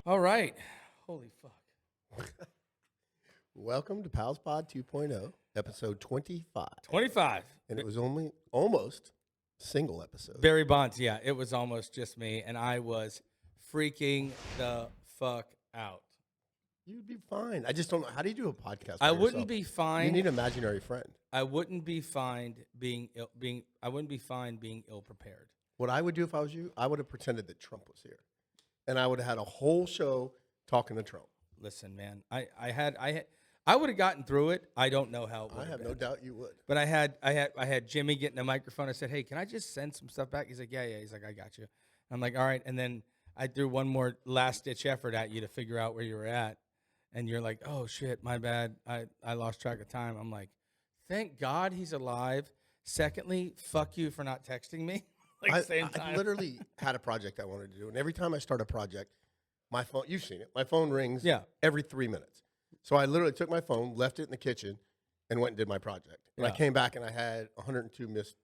All right. Holy fuck. Welcome to Pals Pod 2.0, episode 25. 25. And it was only almost single episode. Barry Bonds. Yeah, it was almost just me, and I was freaking the fuck out. You'd be fine. I just don't know. How do you do a podcast? I by wouldn't yourself? be fine. You need an imaginary friend. I wouldn't be fine being I wouldn't be fine being ill prepared. What I would do if I was you, I would have pretended that Trump was here. And I would have had a whole show talking to Trump. Listen, man, I would have gotten through it. I don't know how it would. I have no doubt you would. But I had Jimmy getting a microphone. I said, "Hey, can I just send some stuff back?" He's like, "Yeah." He's like, "I got you." I'm like, "All right." And then I threw one more last ditch effort at you to figure out where you were at, and you're like, "Oh shit, my bad. I lost track of time." I'm like, "Thank God he's alive." Secondly, fuck you for not texting me. Same time. I literally had a project I wanted to do, and every time I start a project, my phone, you've seen it, my phone rings every 3 minutes. So I literally took my phone, left it in the kitchen, and went and did my project. And I came back, and I had 102 missed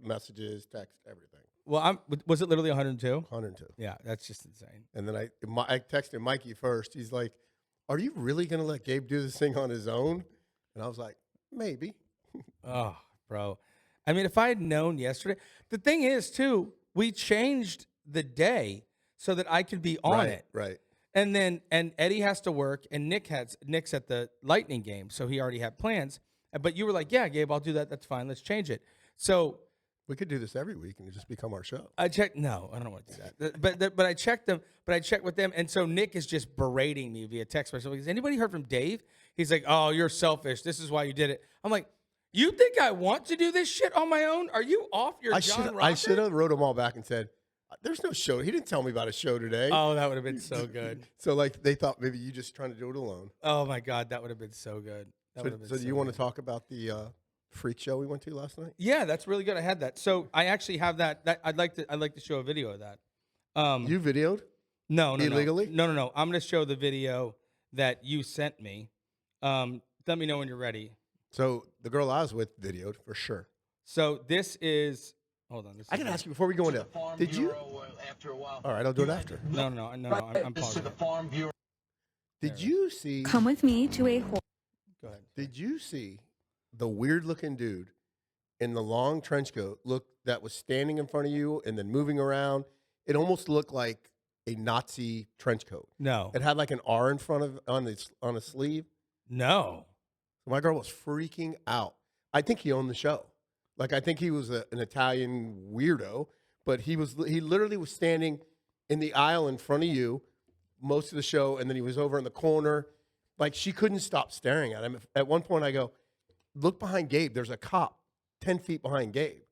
messages, text, everything. Well, was it literally 102? 102. Yeah, that's just insane. And then I texted Mikey first. He's like, "Are you really going to let Gabe do this thing on his own?" And I was like, "Maybe." Oh, bro. I mean, if I had known yesterday, the thing is, too, we changed the day so that I could be on it. Right. And Eddie has to work, and Nick's at the Lightning game, so he already had plans. But you were like, "Yeah, Gabe, I'll do that. That's fine. Let's change it." So we could do this every week and it just become our show. I checked. No, I don't want to do that. But I checked them. But I checked with them, and so Nick is just berating me via text message. Has anybody heard from Dave? He's like, "Oh, you're selfish. This is why you did it." I'm like, "You think I want to do this shit on my own? Are you off your John Rocker?" I should have wrote them all back and said, "There's no show. He didn't tell me about a show today." Oh, that would have been so good. So like they thought maybe you just trying to do it alone. Oh my God, that would have been so good. So do you want to talk about the freak show we went to last night? Yeah, that's really good. I had that. So I actually have that. I'd like to show a video of that. You videoed? No, illegally? No. I'm going to show the video that you sent me. Let me know when you're ready. So the girl I was with videoed for sure. So this is. Hold on. I gotta ask you before we go into. Did you? After a while. All right, I'll do it after. No. I'm pausing. The Farm Bureau. Did you see? Come with me to a whole. Go ahead. Did you see the weird-looking dude in the long trench coat that was standing in front of you and then moving around? It almost looked like a Nazi trench coat. No. It had like an R in front of on a sleeve. No. My girl was freaking out. I think he owned the show. Like I think he was an Italian weirdo, but he literally was standing in the aisle in front of you most of the show, and then he was over in the corner. Like she couldn't stop staring at him. At one point, I go, "Look behind Gabe. There's a cop 10 feet behind Gabe."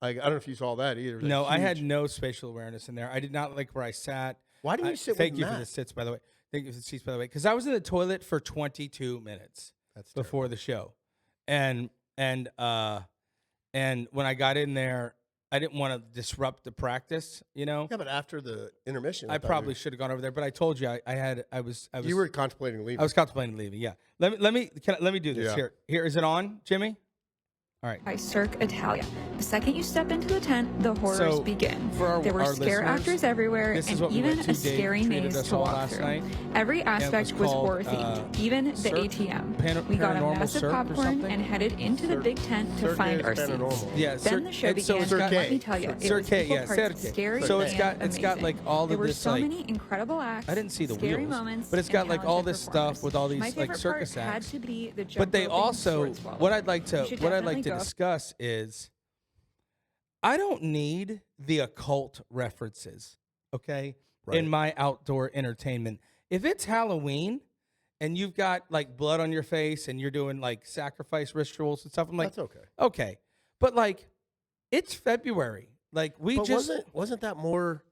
I don't know if you saw that either. No, I had no spatial awareness in there. I did not like where I sat. Why didn't you sit with Thank you Matt? for the seats, by the way. Thank you for the seats, by the way. Because I was in the toilet for 22 minutes before the show, and when I got in there, I didn't want to disrupt the practice, you know. Yeah, but after the intermission, I probably should have gone over there. But I told you, I was. You were contemplating leaving. I was contemplating leaving. Yeah. Let me do this. Yeah. Here is it on, Jimmy? All right. By Cirque, Italia. The second you step into the tent, the horrors So, begin. for There were our scare listeners, actors everywhere, this is and what we even went to. a Dave scary treated maze us to all walk last through. night. Every aspect was called, horror themed, even the Cirque, ATM. We got a Paranormal massive Cirque or popcorn something? and headed into the big tent to Cirque find is our seats. paranormal. Yeah, Then the show began. Cirque. Let me tell you, it was Cirque, equal yeah, parts Cirque. scary So and it's got amazing. like all There of were this so like. many incredible acts. I didn't see the scary wheels, moments, but it's got and like all talented this stuff with all performers. these My like favorite circus part acts. Had to be the But jump they rope and also sword swallow. what I'd like You should to definitely go. discuss is I don't need the occult references, okay, in my outdoor entertainment. If it's Halloween and you've got like blood on your face and you're doing like sacrifice rituals and stuff, I'm like, That's okay. okay. But like, it's February. Like But wasn't that more?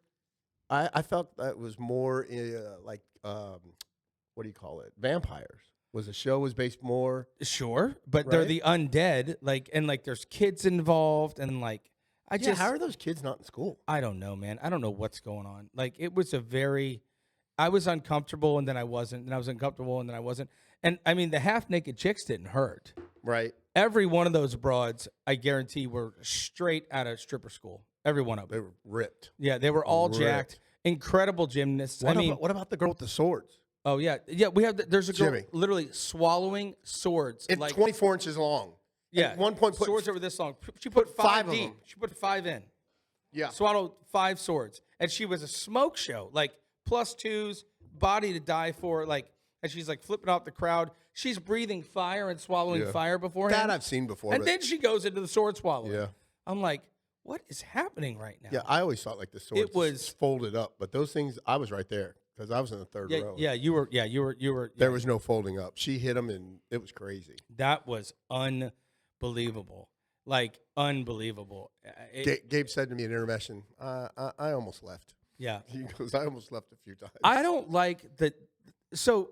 I felt that was more like what do you call it? Vampires. The show was based more. Sure, but they're Right? the undead, like, and like there's kids involved, and like How are those kids not in school? I don't know, man. I don't know what's going on. Like it was I was uncomfortable and then I wasn't, and I was uncomfortable and then I wasn't. And I mean, the half naked chicks didn't hurt. Right. Every one of those broads, I guarantee, were straight out of stripper school. Every one of them. They were ripped. Yeah, they were all Ripped. jacked. incredible gymnasts. What about the girl with the swords? Oh yeah, yeah. We have there's a girl Jimmy. literally swallowing swords. It's like 24 inches long. yeah, At one point, put swords over this long. She put five of deep. them. She put 5 in. Yeah. Swallowed 5 swords, and she was a smoke show, like +2s, body to die for, like, and she's like flipping off the crowd. She's breathing fire and swallowing fire beforehand. That I've seen before. and but- then she goes into the sword swallowing. Yeah. I'm like, what is happening right now? Yeah, I always thought like the sword It was- folded up, but those things, I was right there because I was in the third yeah, row. yeah. You were. There was no folding up. She hit him, and it was crazy. That was unbelievable. Like unbelievable. Gabe said to me in intermission, I almost left. Yeah. He goes, I almost left a few times. I don't like that. So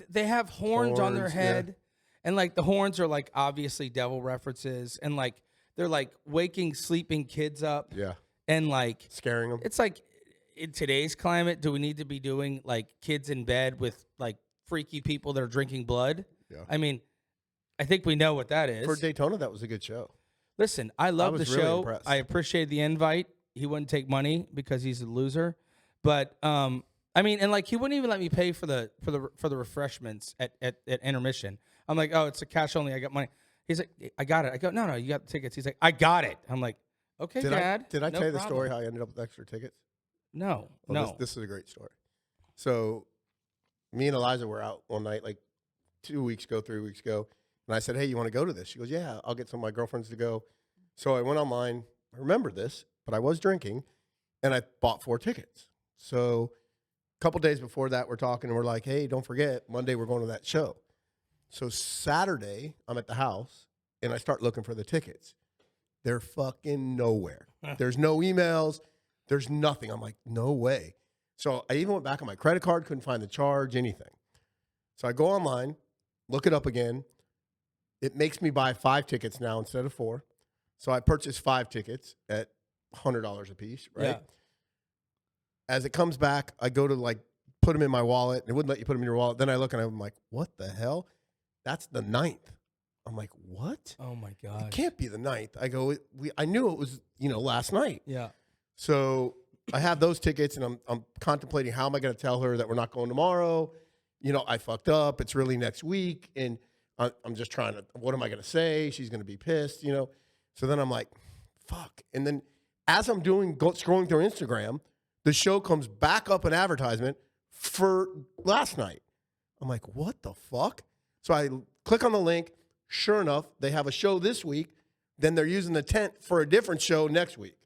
they have horns on their Horns, yeah. head, and like the horns are like obviously devil references, and like they're like waking sleeping kids up, Yeah. and like Scaring them. it's like in today's climate, do we need to be doing like kids in bed with like freaky people that are drinking blood? Yeah. I mean, I think we know what that is. For Daytona, that was a good show. Listen, I love the was really show. impressed. I appreciate the invite. He wouldn't take money because he's a loser. But I mean, and like he wouldn't even let me pay for the refreshments at intermission. I'm like, oh, it's a cash only. I got money. He's like, I got it. I go, no, you got the tickets. He's like, I got it. I'm like, okay, Dad. Did I no tell you the problem." story how I ended up with extra tickets? No, Well, no. This is a great story. So me and Eliza were out one night, like 3 weeks ago. And I said, hey, you want to go to this? She goes, yeah, I'll get some of my girlfriends to go. So I went online. I remember this, but I was drinking, and I bought 4 tickets. So a couple days before that, we're talking, and we're like, hey, don't forget, Monday we're going to that show. So Saturday, I'm at the house, and I start looking for the tickets. They're fucking nowhere. There's no emails. There's nothing. I'm like, no way. So I even went back on my credit card, couldn't find the charge, anything. So I go online, look it up again. It makes me buy 5 tickets now instead of 4. So I purchased 5 tickets at $100 a piece, right? Yeah. As it comes back, I go to like put them in my wallet. It wouldn't let you put them in your wallet. Then I look and I'm like, what the hell? That's the 9th. I'm like, what? Oh my It god. can't be the 9th. I go, I knew it was, last night. Yeah. So I have those tickets, and I'm contemplating how am I going to tell her that we're not going tomorrow. I fucked up. It's really next week, and I'm just trying to. What am I going to say? She's going to be pissed, So then I'm like, fuck. And then as I'm scrolling through Instagram, the show comes back up an advertisement for last night. I'm like, what the fuck? So I click on the link. Sure enough, they have a show this week. Then they're using the tent for a different show next week.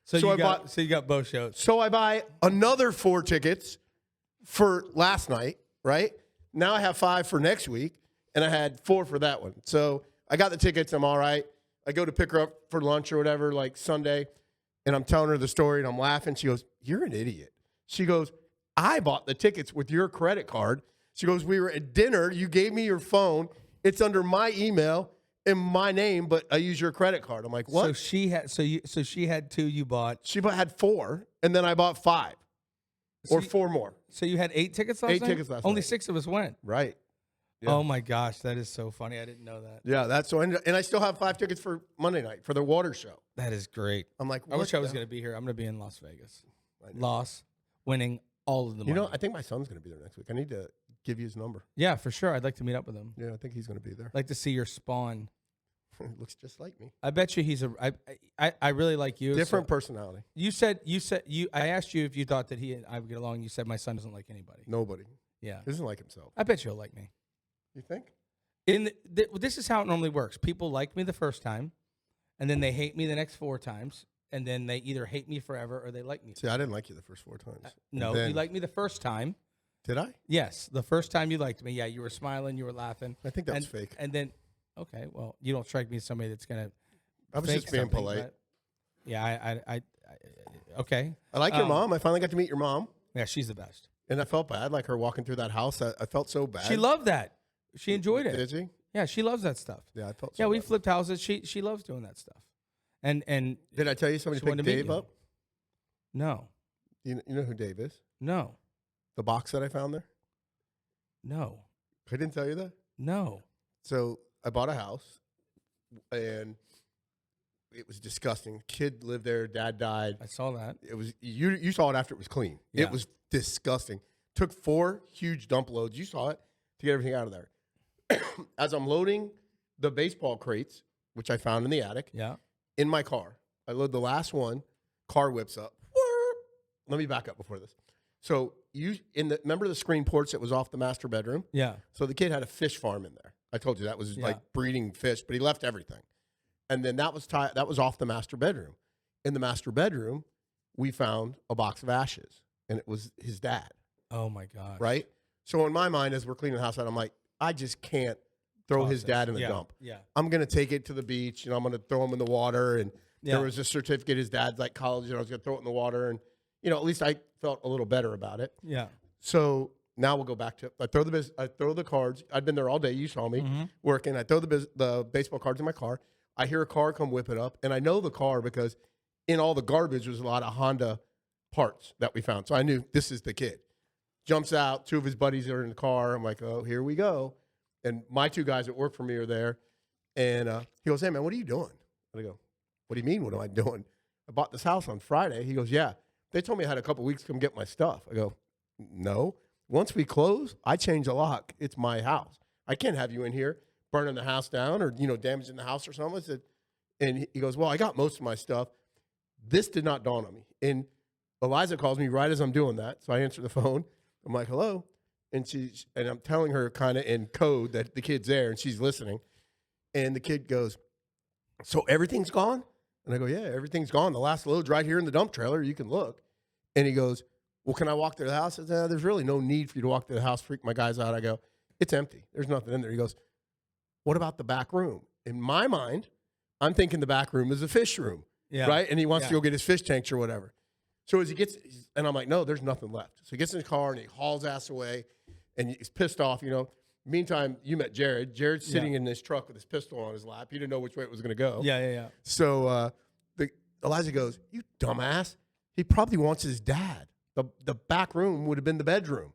So I you got both shows. So I buy another 4 tickets for last night, right? Now I have 5 for next week, and I had 4 for that one. So I got the tickets. I'm all right. I go to pick her up for lunch or whatever, like Sunday, and I'm telling her the story, and I'm laughing. She goes, you're an idiot. She goes, I bought the tickets with your credit card. She goes, we were at dinner. You gave me your phone. It's under my email and my name, but I use your credit card. I'm like, what? So she had she had 2 you bought. She had 4, and then I bought 5 or 4 more. So you had 8 tickets last 8 night? tickets last Only night. 6 of us went. Right. Yeah. Oh my gosh, that is so funny. I didn't know that. Yeah, that's so. And I still have 5 tickets for Monday night for the water show. That is great. I'm like, I wish I what was the- going to be here. I'm going to be in Las Vegas. I know. Loss, winning all of the money. I think my son's going to be there next week. I need to give you his number. Yeah, for sure. I'd like to meet up with him. Yeah, I think he's going to be there. I'd like to see your spawn. He looks just like me. I bet you he's I really like you. Different so- personality. I asked you if you thought that he and I would get along. You said my son doesn't like anybody. Nobody. Yeah. Doesn't like himself. I bet you'll like me. You think? This is how it normally works. People like me the first time, and then they hate me the next 4 times, and then they either hate me forever or they like me. See, I didn't like you the first 4 times. No, Then- you liked me the first time. Did I? Yes, the first time you liked me. Yeah, you were smiling, you were laughing. I think that was and, fake. And then, okay, well, you don't strike me as somebody that's gonna. I was fake just being something, polite. but- Yeah, I okay. I like your mom. I finally got to meet your mom, Yeah, she's the best. and I felt bad, like her walking through that house. I felt so bad. She loved that. She enjoyed it. Did she? Yeah, she loves that stuff. Yeah, I felt. So Yeah, we bad. flipped houses. She loves doing that stuff. And Did I tell you somebody She wanted picked to meet Dave you. up? no, You know who Dave is? no, The box that I found there. no, I didn't tell you that. no. So I bought a house, and it was disgusting. Kid lived there. Dad died. I saw that. It was you saw it after it was clean. Yeah. It was disgusting. Took 4 huge dump loads. You saw it to get everything out of there. As I'm loading the baseball crates, which I found in the attic, Yeah. in my car, I load the last one. Car whips up. Let me back up before this. So remember the screen porch that was off the master bedroom? Yeah. So the kid had a fish farm in there. I told you that was Yeah. like breeding fish, but he left everything. And then that was off the master bedroom. In the master bedroom, we found a box of ashes, and it was his dad. Oh my gosh. Right? So in my mind, as we're cleaning the house out, I'm like, I just can't throw his dad in the dump. Yeah. I'm going to take it to the beach, I'm going to throw him in the water. And Yeah. there was a certificate, his dad's like college, and I was going to throw it in the water. And, at least I felt a little better about it. Yeah. So now we'll go back to, I throw the cards. I'd been there all day. You saw me working. I throw the baseball cards in my car. I hear a car come whipping up, and I know the car because in all the garbage was a lot of Honda parts that we found. So I knew this is the kid. Jumps out. 2 of his buddies are in the car. I'm like, oh, here we go. And my 2 guys that work for me are there. And he goes, hey, man, what are you doing? And I go, what do you mean, what am I doing? I bought this house on Friday. He goes, yeah. They told me I had a couple weeks to come get my stuff. I go, no. Once we close, I change the lock. It's my house. I can't have you in here burning the house down or, damaging the house or something. I said, and he goes, well, I got most of my stuff. This did not dawn on me. And Eliza calls me right as I'm doing that. So I answer the phone. I'm like, hello. And I'm telling her kind of in code that the kid's there and she's listening. And the kid goes, so everything's gone? And I go, yeah, everything's gone. The last load's right here in the dump trailer. You can look. And he goes, well, can I walk to the house? I said, there's really no need for you to walk to the house, freak my guys out. I go, it's empty. There's nothing in there. He goes, what about the back room? In my mind, I'm thinking the back room is a fish room, right? And he wants to go get his fish tanks or whatever. So as he gets, and I'm like, no, there's nothing left. So he gets in his car and he hauls ass away and he's pissed off, Meantime, you met Jared. Jared's sitting in this truck with his pistol on his lap. He didn't know which way it was going to go. Yeah. So Eliza goes, you dumbass. He probably wants his dad. The back room would have been the bedroom.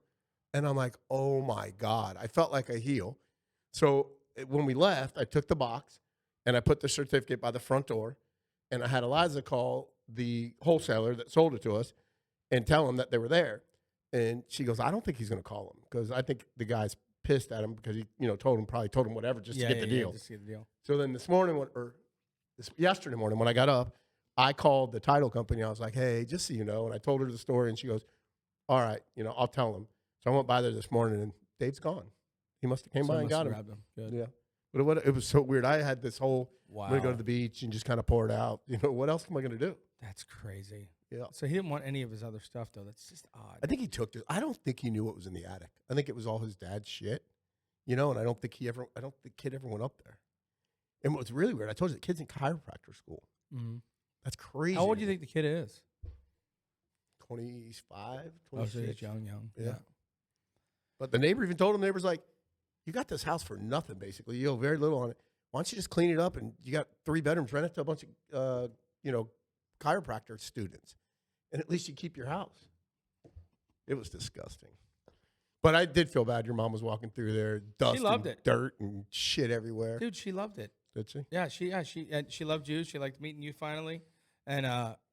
And I'm like, oh, my God. I felt like a heel. So when we left, I took the box, and I put the certificate by the front door, and I had Eliza call the wholesaler that sold it to us and tell him that they were there. And she goes, I don't think he's going to call him because I think the guy's pissed at him because he told him whatever just to get the deal. Just to get the deal. So then yesterday morning when I got up, I called the title company. I was like, hey, just so you know. And I told her the story, and she goes, all right, I'll tell him. So I went by there this morning, and Dave's gone. He must have came by and got him. Good. Yeah. But it was so weird. I had this whole, Wow. I'm going to go to the beach and just kind of pour it out. What else am I going to do? That's crazy. Yeah. So he didn't want any of his other stuff, though. That's just odd. I think he took it. I don't think he knew what was in the attic. I think it was all his dad's shit, and I don't think the kid ever went up there. And what's really weird, I told you the kid's in chiropractor school. Mm-hmm. That's crazy. How old do you think the kid is? 25, Oh, 26. so he's young. Yeah. But the neighbor even told him, neighbor's like, you got this house for nothing, basically. You owe very little on it. Why don't you just clean it up? And you got 3 bedrooms, rent it to a bunch of, chiropractor students. And at least you keep your house. It was disgusting. But I did feel bad. Your mom was walking through there, dust loved and it. dirt and shit everywhere. Dude, she loved it. Did she? Yeah, she loved you. She liked meeting you finally. And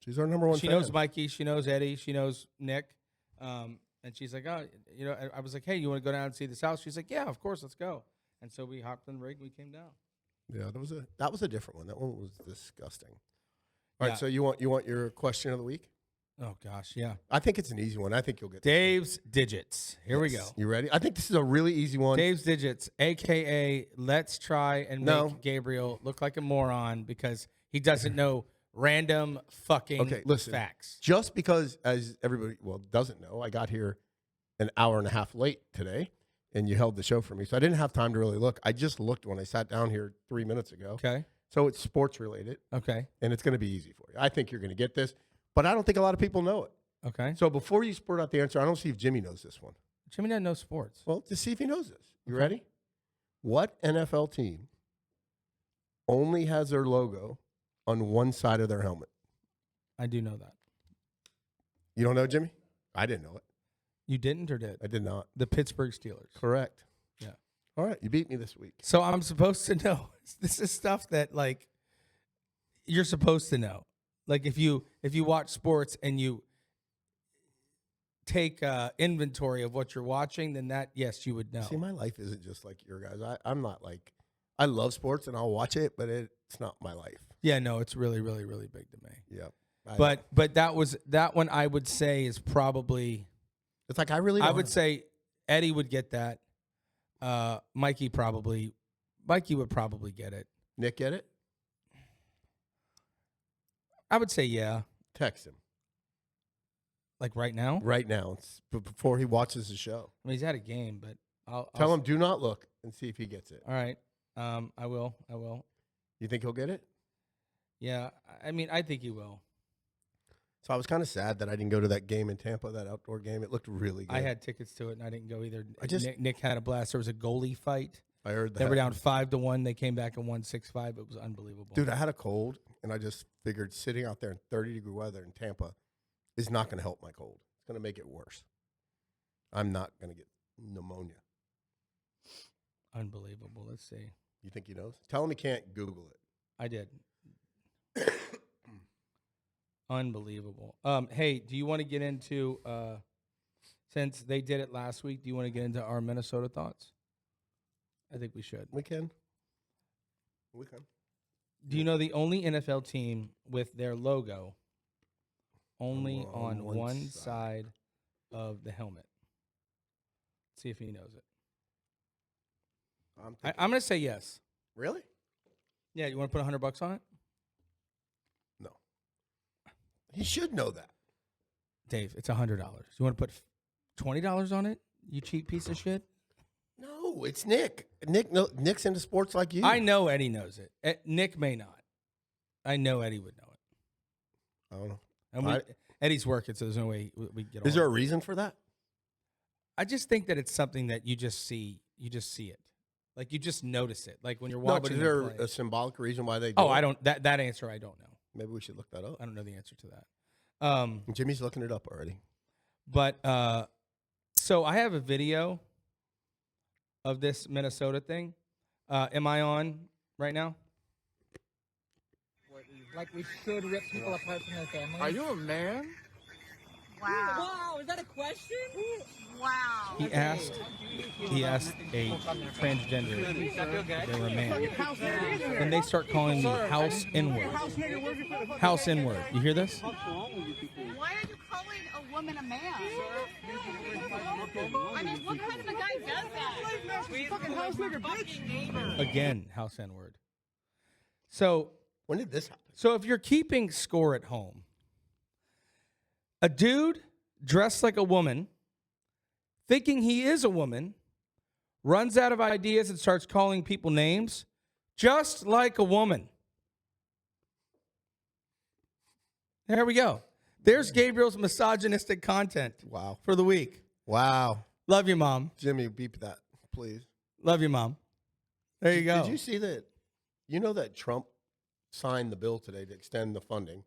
She's our number one she fan. knows Mikey. She knows Eddie. She knows Nick. And she's like, oh, I was like, hey, you want to go down and see this house? She's like, yeah, of course, let's go. And so we hopped in the rig and we came down. Yeah, that was a different one. That one was disgusting. All Yeah. right, so you want your question of the week? Oh, gosh, yeah. I think it's an easy one. I think you'll get this Dave's Digits. Here we go. one. You ready? I think this is a really easy one. Dave's Digits, a.k.a. let's try and No. make Gabriel look like a moron because he doesn't know random fucking Okay, listen. facts. Just because, as everybody doesn't know, I got here an hour and a half late today, and you held the show for me, so I didn't have time to really look. I just looked when I sat down here 3 minutes ago. Okay. So it's sports related, Okay. and it's going to be easy for you. I think you're going to get this, but I don't think a lot of people know it. Okay. So before you spurt out the answer, I don't see if Jimmy knows this one. Jimmy doesn't know sports. Well, just see if he knows this. You Okay. ready? What NFL team only has their logo on one side of their helmet? I do know that. You don't know, Jimmy? I didn't know it. You didn't or did? I did not. The Pittsburgh Steelers. Correct. Yeah. All right, you beat me this week. So I'm supposed to know. This is stuff that, like, you're supposed to know. Like if you watch sports and you take inventory of what you're watching, then yes, you would know. See, my life isn't just like your guys. I'm not like, I love sports and I'll watch it, but it's not my life. Yeah, no, it's really, really, really big to me. Yep. But that one I would say is probably. It's like I would say Eddie would get that. Mikey would probably get it. Nick get it? I would say yeah. Text him. Like right now? Right now. It's before he watches the show. I mean, he's at a game, but I'll tell him do not look and see if he gets it. All right. I will. You think he'll get it? Yeah. I mean, I think he will. So I was kind of sad that I didn't go to that game in Tampa, that outdoor game. It looked really good. I had tickets to it, and I didn't go either. Nick had a blast. There was a goalie fight. I heard that. They were down 5-1. They came back and won 6-5. It was unbelievable. Dude, I had a cold, and I just figured sitting out there in 30-degree weather in Tampa is not going to help my cold. It's going to make it worse. I'm not going to get pneumonia. Unbelievable. Let's see. You think he knows? Tell him he can't Google it. I did. Unbelievable. Hey, do you want to get into, since they did it last week, do you want to get into our Minnesota thoughts? I think we should. We can. Do you know the only NFL team with their logo only on one side of the helmet? See if he knows it. I'm going to say yes. Really? Yeah, you want to put $100 on it? No. He should know that. Dave, it's $100. You want to put $20 on it? You cheap piece of shit? No, it's Nick. Nick's into sports like you. I know Eddie knows it. Nick may not. I know Eddie would know it. I don't know. And Eddie's working, so there's no way we get on. Is there a reason for that? I just think that it's something that you just see. You just see it. Like you just notice it. Like when you're watching. No, but is there a symbolic reason why they do I it? don't. That answer I don't know. Maybe we should look that up. I don't know the answer to that. Jimmy's looking it up already. But so I have a video of this Minnesota thing. Am I on right now? Like we should rip people apart from their families. Are you a man? Wow. Wow, is that a question? Wow. He asked a transgender if they were a man. And they start calling me house N-word. House N-word. You hear this? Why are you calling a woman a man? I mean, what kind of a guy does that? Fucking house nigga, bitch. Again, house N-word. So When did this happen? So if you're keeping score at home, a dude dressed like a woman, thinking he is a woman, runs out of ideas and starts calling people names just like a woman. There we go. There's Gabriel's misogynistic content. Wow. For the week. Wow. Love you, Mom. Jimmy, beep that, please. Love you, Mom. There you go. Did you see that? You know that Trump signed the bill today to extend the funding.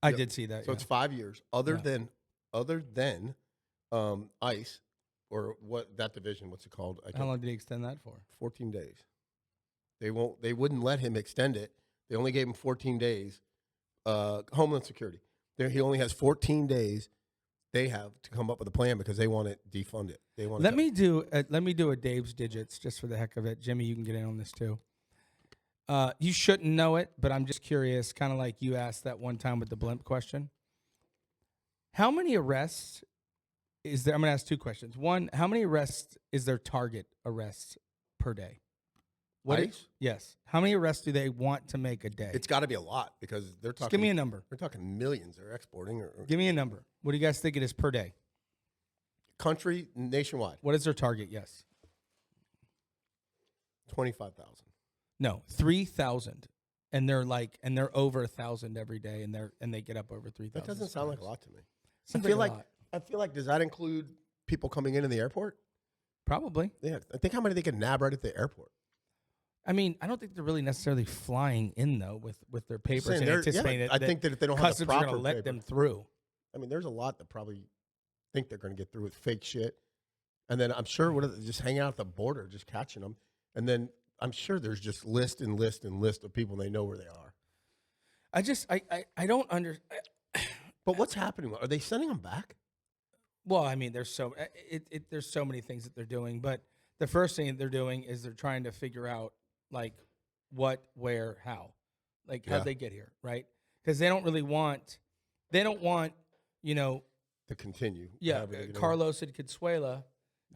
I did see that. So it's 5 years. Other than ICE or what that division? What's it called? How long did he extend that for? 14 days. They wouldn't let him extend it. They only gave him 14 days. Homeland Security. He only has 14 days. They have to come up with a plan because they want it defunded. They want. Let me do a Dave's digits just for the heck of it. Jimmy, you can get in on this too. You shouldn't know it, but I'm just curious, kind of like you asked that one time with the blimp question. How many arrests is there? I'm going to ask two questions. One, how many arrests is their target arrests per day? ICE? Yes. How many arrests do they want to make a day? It's got to be a lot because they're talking. Just give me a number. They're talking millions. They're exporting. Give me a number. What do you guys think it is per day? Country, nationwide. What is their target? Yes. 25,000. No, 3,000, and they're over 1,000 every day, and they get up over 3,000. That doesn't sound like a lot to me. Seems I feel like does that include people coming into the airport? Probably. Yeah, I think how many they can nab right at the airport. I mean, I don't think they're really necessarily flying in though with their papers Saying and they're- anticipating yeah, that I think that if they don't have the customs are going proper to let paper- them through. I mean, there's a lot that probably think they're going to get through with fake shit, and then I'm sure just hanging out at the border, just catching them, and then I'm sure there's just list of people and they know where they are. I don't under. But what's happening? Are they sending them back? Well, I mean, there's there's so many things that they're doing, but the first thing they're doing is they're trying to figure out like what, where, how, like how'd they get here, right? Because they don't want, you know, To continue. Carlos and Consuela,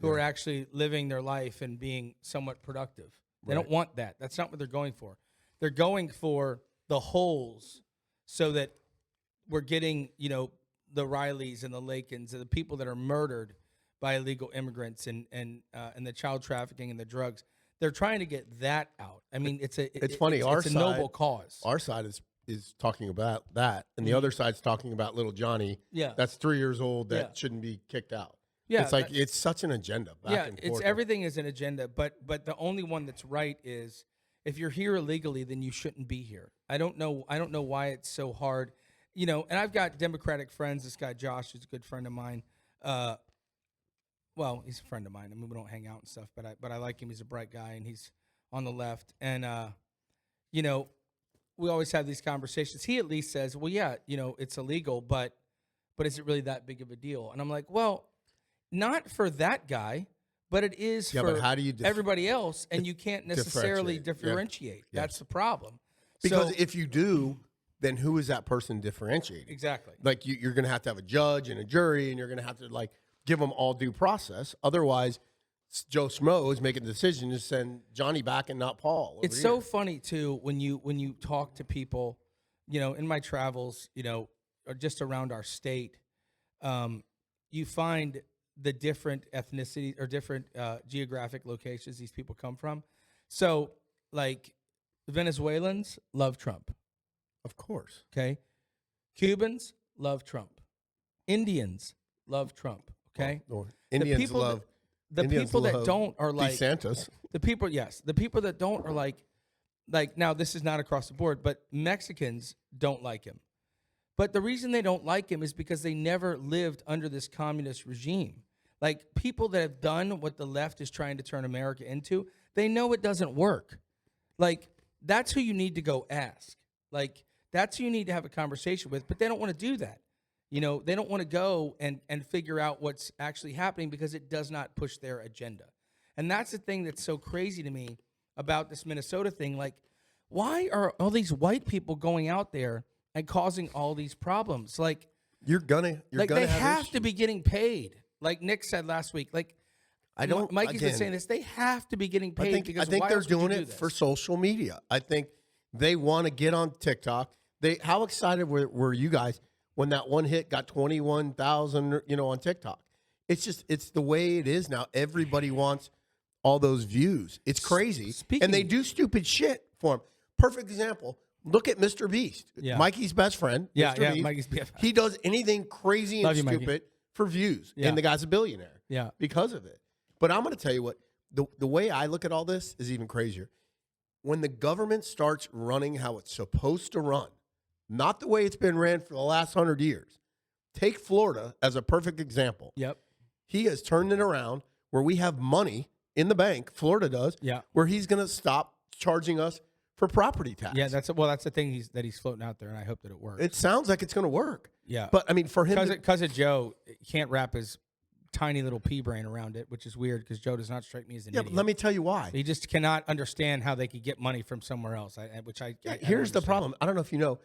who are actually living their life and being somewhat productive. They don't want that. That's not what they're going for. They're going for the holes so that we're getting, you know, the Rileys and the Lakins and the people that are murdered by illegal immigrants and the child trafficking and the drugs. They're trying to get that out. I mean, it's funny. Our it's a side, noble cause. Our side is talking about that, and the other side's talking about little Johnny. Yeah, that's 3 years old that shouldn't be kicked out. Yeah, it's like it's such an agenda. Back and forth. Everything is an agenda. But the only one that's right is if you're here illegally, then you shouldn't be here. I don't know why it's so hard. You know, and I've got Democratic friends. This guy Josh is a good friend of mine. Well, he's a friend of mine. I mean, we don't hang out and stuff, but I like him. He's a bright guy, and he's on the left. And you know, we always have these conversations. He at least says, "Well, yeah, you know, it's illegal, but is it really that big of a deal?" And I'm like, "Well, not for that guy, but it is for but how do you everybody else, and you can't necessarily differentiate. Yeah. That's the problem. Because So- if you do, then who is that person differentiating? Exactly. Like you're going to have a judge and a jury, and you're going to have to like give them all due process. Otherwise, Joe Schmo is making the decision to send Johnny back and not Paul. It's so funny too when you talk to people, you know, in my travels, you know, or just around our state, you find the different ethnicities or different geographic locations these people come from. So, like, Venezuelans love Trump. Of course. Okay. Cubans love Trump. Indians love Trump. Okay. Indians love. The people that don't are like DeSantis. The people, yes. The people that don't are like now this is not across the board, but Mexicans don't like him. But the reason they don't like him is because they never lived under this communist regime. Like people that have done what the left is trying to turn America into, they know it doesn't work. Like that's who you need to go ask. Like that's who you need to have a conversation with, but they don't want to do that. You know, they don't want to go and figure out what's actually happening because it does not push their agenda. And that's the thing that's so crazy to me about this Minnesota thing. Like, why are all these white people going out there and causing all these problems? Like, you're gonna they have to be getting paid. Like Nick said last week. Like, Mikey's been saying this. They have to be getting paid. I think they're doing it for social media. I think they want to get on TikTok. How excited were you guys when that one hit got 21,000, you know, on TikTok? It's the way it is now. Everybody wants all those views. It's crazy. And they do stupid shit for them. Perfect example. Look at Mr. Beast. Yeah. Mikey's best friend. Yeah, Mr. Beast. Mikey's BFF. He does anything crazy and stupid for views. Yeah. And the guy's a billionaire. Yeah. Because of it. But I'm going to tell you what, the way I look at all this is even crazier. When the government starts running how it's supposed to run, not the way it's been ran for the last 100 years. Take Florida as a perfect example. Yep. He has turned it around where we have money in the bank, Florida does, where he's going to stop charging us for property tax. Yeah, that's the thing he's floating out there, and I hope that it works. It sounds like it's going to work. Yeah. But, I mean, for him... Because of Joe, he can't wrap his tiny little pea brain around it, which is weird because Joe does not strike me as an idiot. But let me tell you why. He just cannot understand how they could get money from somewhere else, Here's the problem. I don't know if you know.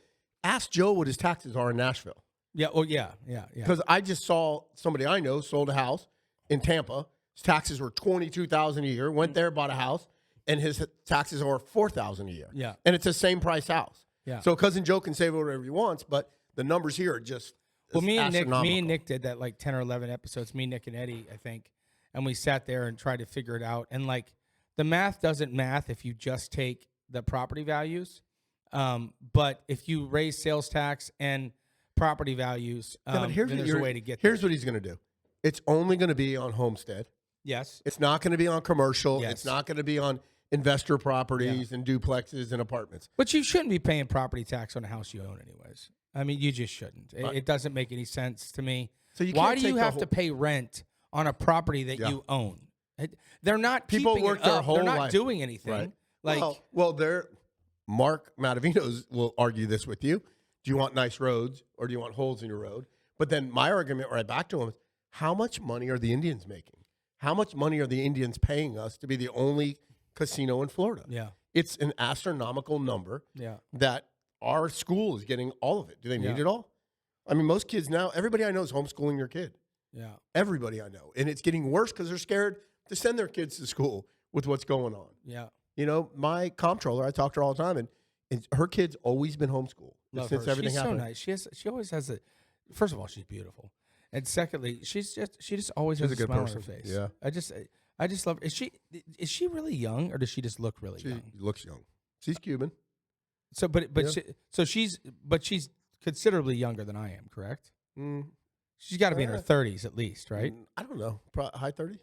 Ask Joe what his taxes are in Nashville. Yeah. Oh, yeah. Because I just saw somebody I know sold a house in Tampa. His taxes were $22,000 a year. Went there, bought a house, and his taxes are $4,000 a year. Yeah. And it's the same price house. Yeah. So Cousin Joe can say whatever he wants, but the numbers here are just me and Nick did that like 10 or 11 episodes. Me, Nick, and Eddie, I think, and we sat there and tried to figure it out. And like the math doesn't math if you just take the property values. But if you raise sales tax and property values, then there's a way to get there. Here's what he's going to do. It's only going to be on homestead. Yes. It's not going to be on commercial. Yes. It's not going to be on investor properties and duplexes and apartments. But you shouldn't be paying property tax on a house you own anyways. I mean, you just shouldn't. It doesn't make any sense to me. So why do you have to pay rent on a property that you own? They're not People keeping work it their up. whole They're not life. doing anything. Right. Like, well, they're Mark Matavinos will argue this with you. Do you want nice roads or do you want holes in your road? But then my argument right back to him is, how much money are the Indians making? How much money are the Indians paying us to be the only casino in Florida? Yeah. It's an astronomical number Yeah. that our school is getting all of it. Do they need Yeah. it all? I mean, most kids now, everybody I know is homeschooling their kid. Yeah. Everybody I know. And it's getting worse because they're scared to send their kids to school with what's going on. Yeah. You know, my comptroller, I talk to her all the time, and her kid's always been homeschooled Love since her. everything She's happened. so nice. She always has a. First of all, she's beautiful, and secondly, she just always has She's a good smile on person. her face. Yeah. I just love her. Is she really young, or does she just look really She young? looks young. She's Cuban. So, but Yeah. she's considerably younger than I am. Correct? Mm, She's got to be in her 30s at least, right? I don't know. High 30s?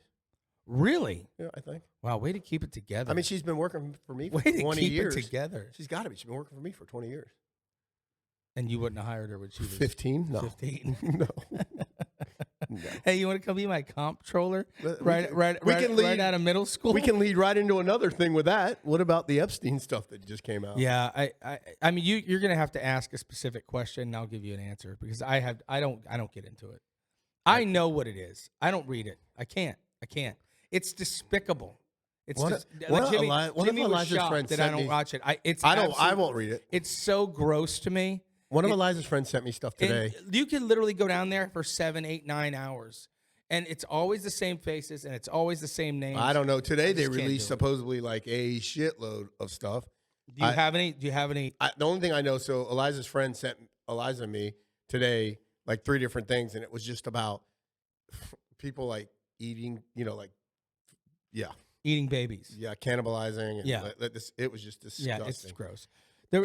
Really? Yeah, I think. Wow, way to keep it together. I mean, she's been working for me for way to 20 keep years. it together. She's got to be. She's been working for me for 20 years. And you wouldn't have hired her when she was 15? No. 15. No. Hey, you want to come be my comptroller But we right can- right we right, can right lead- out of middle school? We can lead right into another thing with that. What about the Epstein stuff that just came out? Yeah, I mean you're gonna have to ask a specific question and I'll give you an answer because I don't get into it. I know what it is. I don't read it. I can't. It's despicable. It's One of Jimmy, One of Jimmy was Elijah's shocked friends that I sent don't me- watch it. I absolute- won't read it. It's so gross to me. One of Eliza's friends sent me stuff today. And you can literally go down there for 7, 8, 9 hours, and it's always the same faces and it's always the same names. I don't know. Today they just can't released do it. supposedly like a shitload of stuff. Do you have any? The only thing I know, so Eliza's friend sent Eliza and me today like 3 different things, and it was just about people like eating, Eating babies. cannibalizing. And Yeah. it was just disgusting. Yeah, it's gross.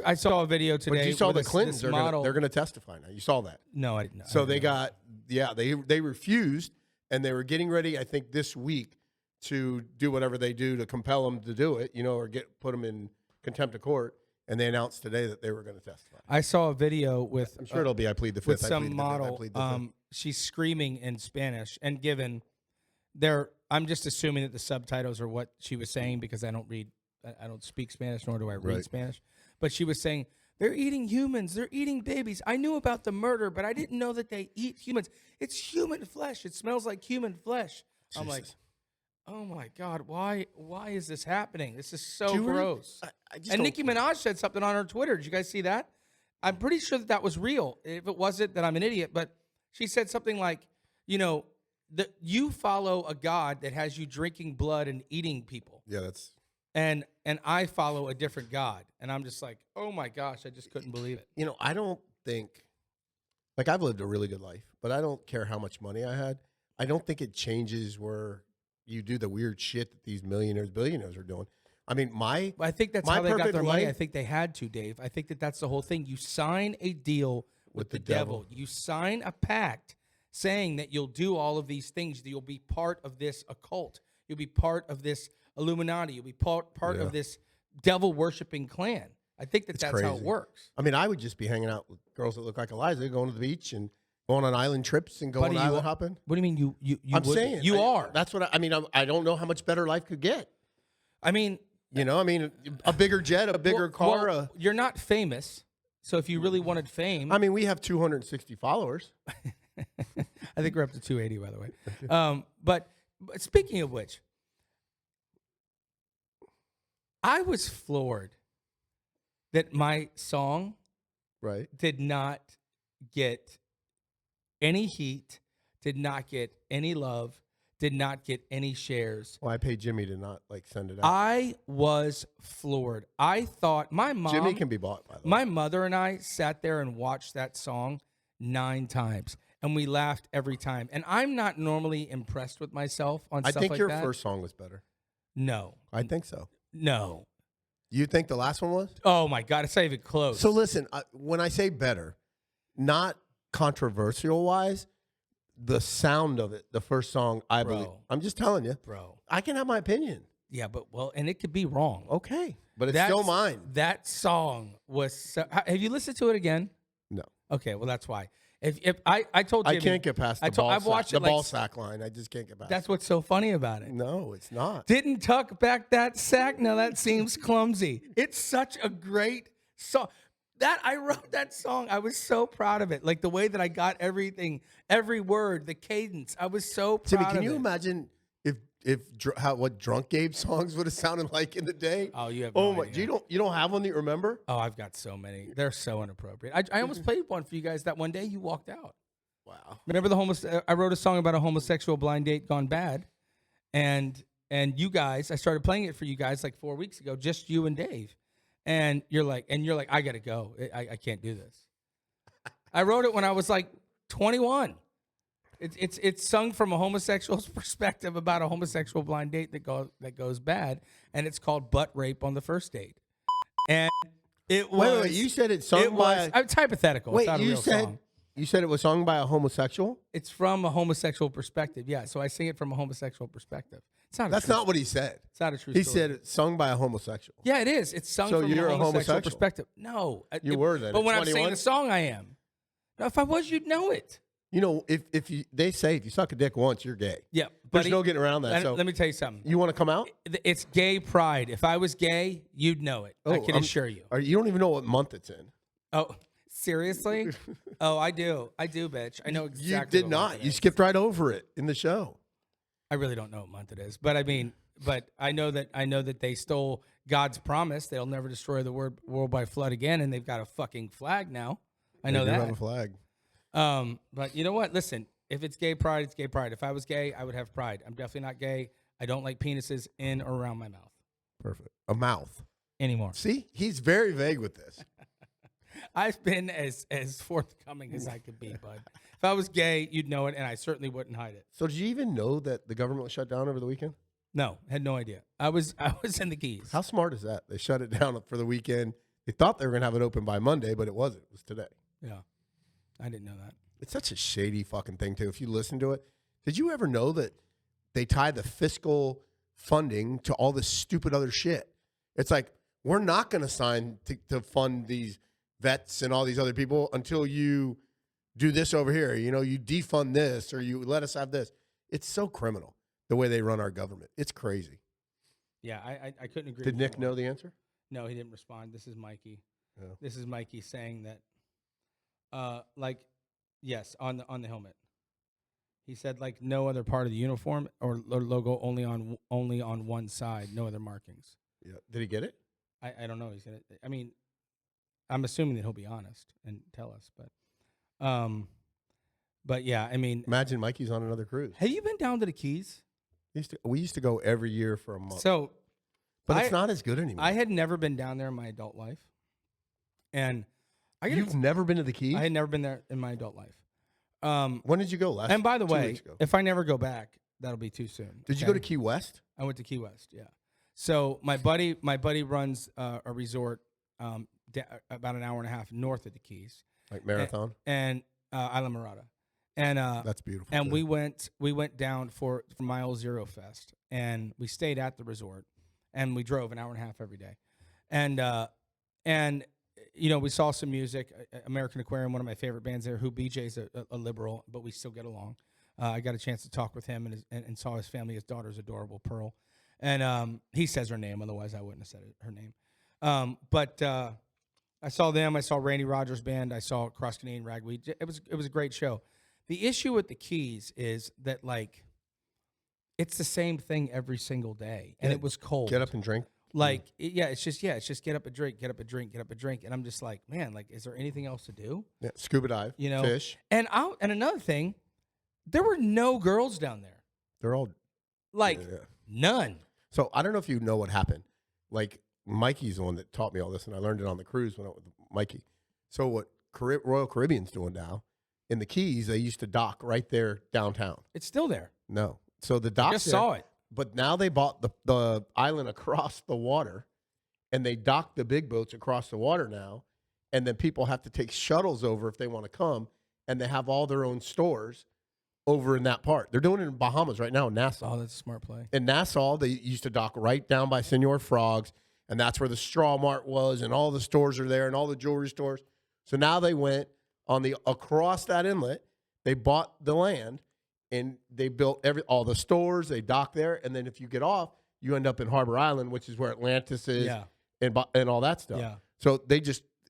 I saw a video today. But you saw with the this Clintons. They're model. going to testify now. You saw that. No, I didn't. I So didn't they know. got, they refused, and they were getting ready, I think, this week to do whatever they do to compel them to do it, or put them in contempt of court. And they announced today that they were going to testify. I saw a video with I'm sure it'll be I plead the fifth. with I plead some the fifth, I model. plead the fifth. She's screaming in Spanish, and given I'm just assuming that the subtitles are what she was saying because I don't speak Spanish, nor do I read Right. Spanish. But she was saying, they're eating humans. They're eating babies. I knew about the murder, but I didn't know that they eat humans. It's human flesh. It smells like human flesh. I'm like, Jesus. oh my God, why is this happening? This is so Do you really- gross. I just And don't- Nicki Minaj said something on her Twitter. Did you guys see that? I'm pretty sure that was real. If it wasn't, then I'm an idiot. But she said something like, that you follow a God that has you drinking blood and eating people. Yeah, that's And I follow a different God. And I'm just like, oh my gosh, I just couldn't believe it. I don't think, like, I've lived a really good life, but I don't care how much money I had. I don't think it changes where you do the weird shit that these millionaires, billionaires are doing. I mean, I think that's my how they got perfect their money. I life- think they had to, Dave. I think that's the whole thing. You sign a deal with the devil. You sign a pact saying that you'll do all of these things, that you'll be part of this occult. You'll be part of this Illuminati. You'll be part Yeah. of this devil-worshipping clan. I think that's how it crazy. works. I mean, I would just be hanging out with girls that look like Eliza, going to the beach and going on island trips and going Buddy, island hopping. What do you mean you I'm would? saying You are. That's what I mean. I don't know how much better life could get. I mean, A bigger jet, a bigger car. well, you're not famous. So if you really wanted fame, I mean, we have 260 followers. I think we're up to 280, by the way. But speaking of which, I was floored that my song Right. did not get any heat, did not get any love, did not get any shares. Well, I paid Jimmy to not send it out. I was floored. I thought my mom, Jimmy can be bought, by the way. my mother and I sat there and watched that song 9 times. And we laughed every time. And I'm not normally impressed with myself on I stuff think like your that. first song was better. No. I think so. No. You think the last one was? Oh, my God. It's not even close. So listen, when I say better, not controversial wise, the sound of it, the first song, I believe. I'm just telling you. Bro. I can have my opinion. Yeah, and it could be wrong. Okay. But it's still mine. That song was so, have you listened to it again? No. Okay, well that's why. If I told Jimmy, I can't get past the I've watched it like ball sack line. I just can't get past. That's what's so funny about it. No, it's not. Didn't tuck back that sack. Now that seems clumsy. It's such a great song. That I wrote that song. I was so proud of it. Like the way that I got everything, every word, the cadence. I was so proud Timmy, of can you it. imagine what drunk Gabe songs would have sounded like in the day? Oh, you have Oh no my! idea. You don't have one that you remember? Oh, I've got so many. They're so inappropriate. I almost played one for you guys that one day you walked out. Wow. Remember I wrote a song about a homosexual blind date gone bad, and you guys, I started playing it for you guys like 4 weeks ago, just you and Dave, and you're like, I gotta go. I can't do this. I wrote it when I was like 21. It's sung from a homosexual's perspective about a homosexual blind date that goes bad, and it's called Butt Rape on the First Date. And it was. Wait, you said it's sung by. It's hypothetical. Wait, it's not a you real said song. you said it was sung by a homosexual? It's from a homosexual perspective. Yeah, so I sing it from a homosexual perspective. It's not. That's not what he said. It's not a true He story. said it's sung by a homosexual. Yeah, it is. It's sung So from you're a a homosexual homosexual? perspective. No, You were then, But at when I'm singing 21? the song, I am. No, if I was, you'd know it. You know, if they say if you suck a dick once, you're gay. Yeah, There's buddy, no getting around that. So let me tell you something. you want to come out? It's gay pride. If I was gay, you'd know it. I can assure you. You don't even know what month it's in. Oh, seriously? Oh, I do. I do, bitch. I know exactly. You did what month not. it You is. skipped right over it in the show. I really don't know what month it is, but I mean, but I know that they stole God's promise. They'll never destroy the world by flood again, and they've got a fucking flag now. I know They do that. have a flag. But you know what? Listen, if it's gay pride, it's gay pride. If I was gay, I would have pride. I'm definitely not gay. I don't like penises in or around my mouth Perfect. A mouth. anymore. See, he's very vague with this. I've been as forthcoming as I could be, bud. If I was gay, you'd know it, and I certainly wouldn't hide it. So did you even know that the government was shut down over the weekend? No, had no idea. I was in the Keys. How smart is that? They shut it down for the weekend. They thought they were going to have it open by Monday, but it wasn't. It was today. Yeah, I didn't know that. It's such a shady fucking thing, too. If you listen to it, did you ever know that they tie the fiscal funding to all this stupid other shit? It's like, we're not going to sign to fund these vets and all these other people until you do this over here. You know, you defund this or you let us have this. It's so criminal the way they run our government. It's crazy. Yeah, I couldn't agree. Did with Nick you more. know the answer? No, he didn't respond. This is Mikey. Yeah. This is Mikey saying that, yes, on the helmet. He said like no other part of the uniform or logo, only on one side, no other markings. Yeah. Did he get it? I don't know. He's gonna. I mean, I'm assuming that he'll be honest and tell us, but yeah, I mean, Imagine Mikey's on another cruise. have you been down to the Keys? We used to go every year for a month. So, but it's I- not as good anymore. I had never been down there in my adult life, and You've never been to the Keys? I had never been there in my adult life. When did you go last? And by the 2 way, weeks ago. if I never go back, that'll be too soon. Did you go to okay? Key West? I went to Key West. Yeah. So my buddy runs a resort about an hour and a half north of the Keys, Like Marathon? and Isla Mirada, and That's beautiful. and too. we went down for Mile Zero Fest, and we stayed at the resort, and we drove an hour and a half every day, and you know, we saw some music. American Aquarium, one of my favorite bands there. Who BJ's a liberal, but we still get along. I got a chance to talk with him and saw his family. His daughter's adorable, Pearl, and he says her name. Otherwise, I wouldn't have said her name. But I saw them. I saw Randy Rogers' band. I saw Cross Canadian Ragweed. It was a great show. The issue with the Keys is that like it's the same thing every single day, and Yeah, it was cold. Get up and drink. Like, it's just get up a drink, get up a drink, get up a drink. And I'm just like, man, like, is there anything else to do? Yeah, scuba dive. You know? Fish. And another thing, there were no girls down there. They're all. Like, Yeah. none. So I don't know if you know what happened. Like Mikey's the one that taught me all this, and I learned it on the cruise when I went with Mikey. So what Royal Caribbean's doing now, in the Keys, they used to dock right there downtown. It's still there. No. So the I dock. just saw it. But now they bought the island across the water, and they dock the big boats across the water now, and then people have to take shuttles over if they want to come, and they have all their own stores over in that part. They're doing it in Bahamas right now in Nassau. Oh, that's a smart play. In Nassau, they used to dock right down by Senor Frogs, and that's where the Straw Mart was, and all the stores are there, and all the jewelry stores. So now they went across that inlet. They bought the land and they built all the stores. They dock there, and then if you get off, you end up in Harbor Island, which is where Atlantis is, and all that stuff. Yeah. So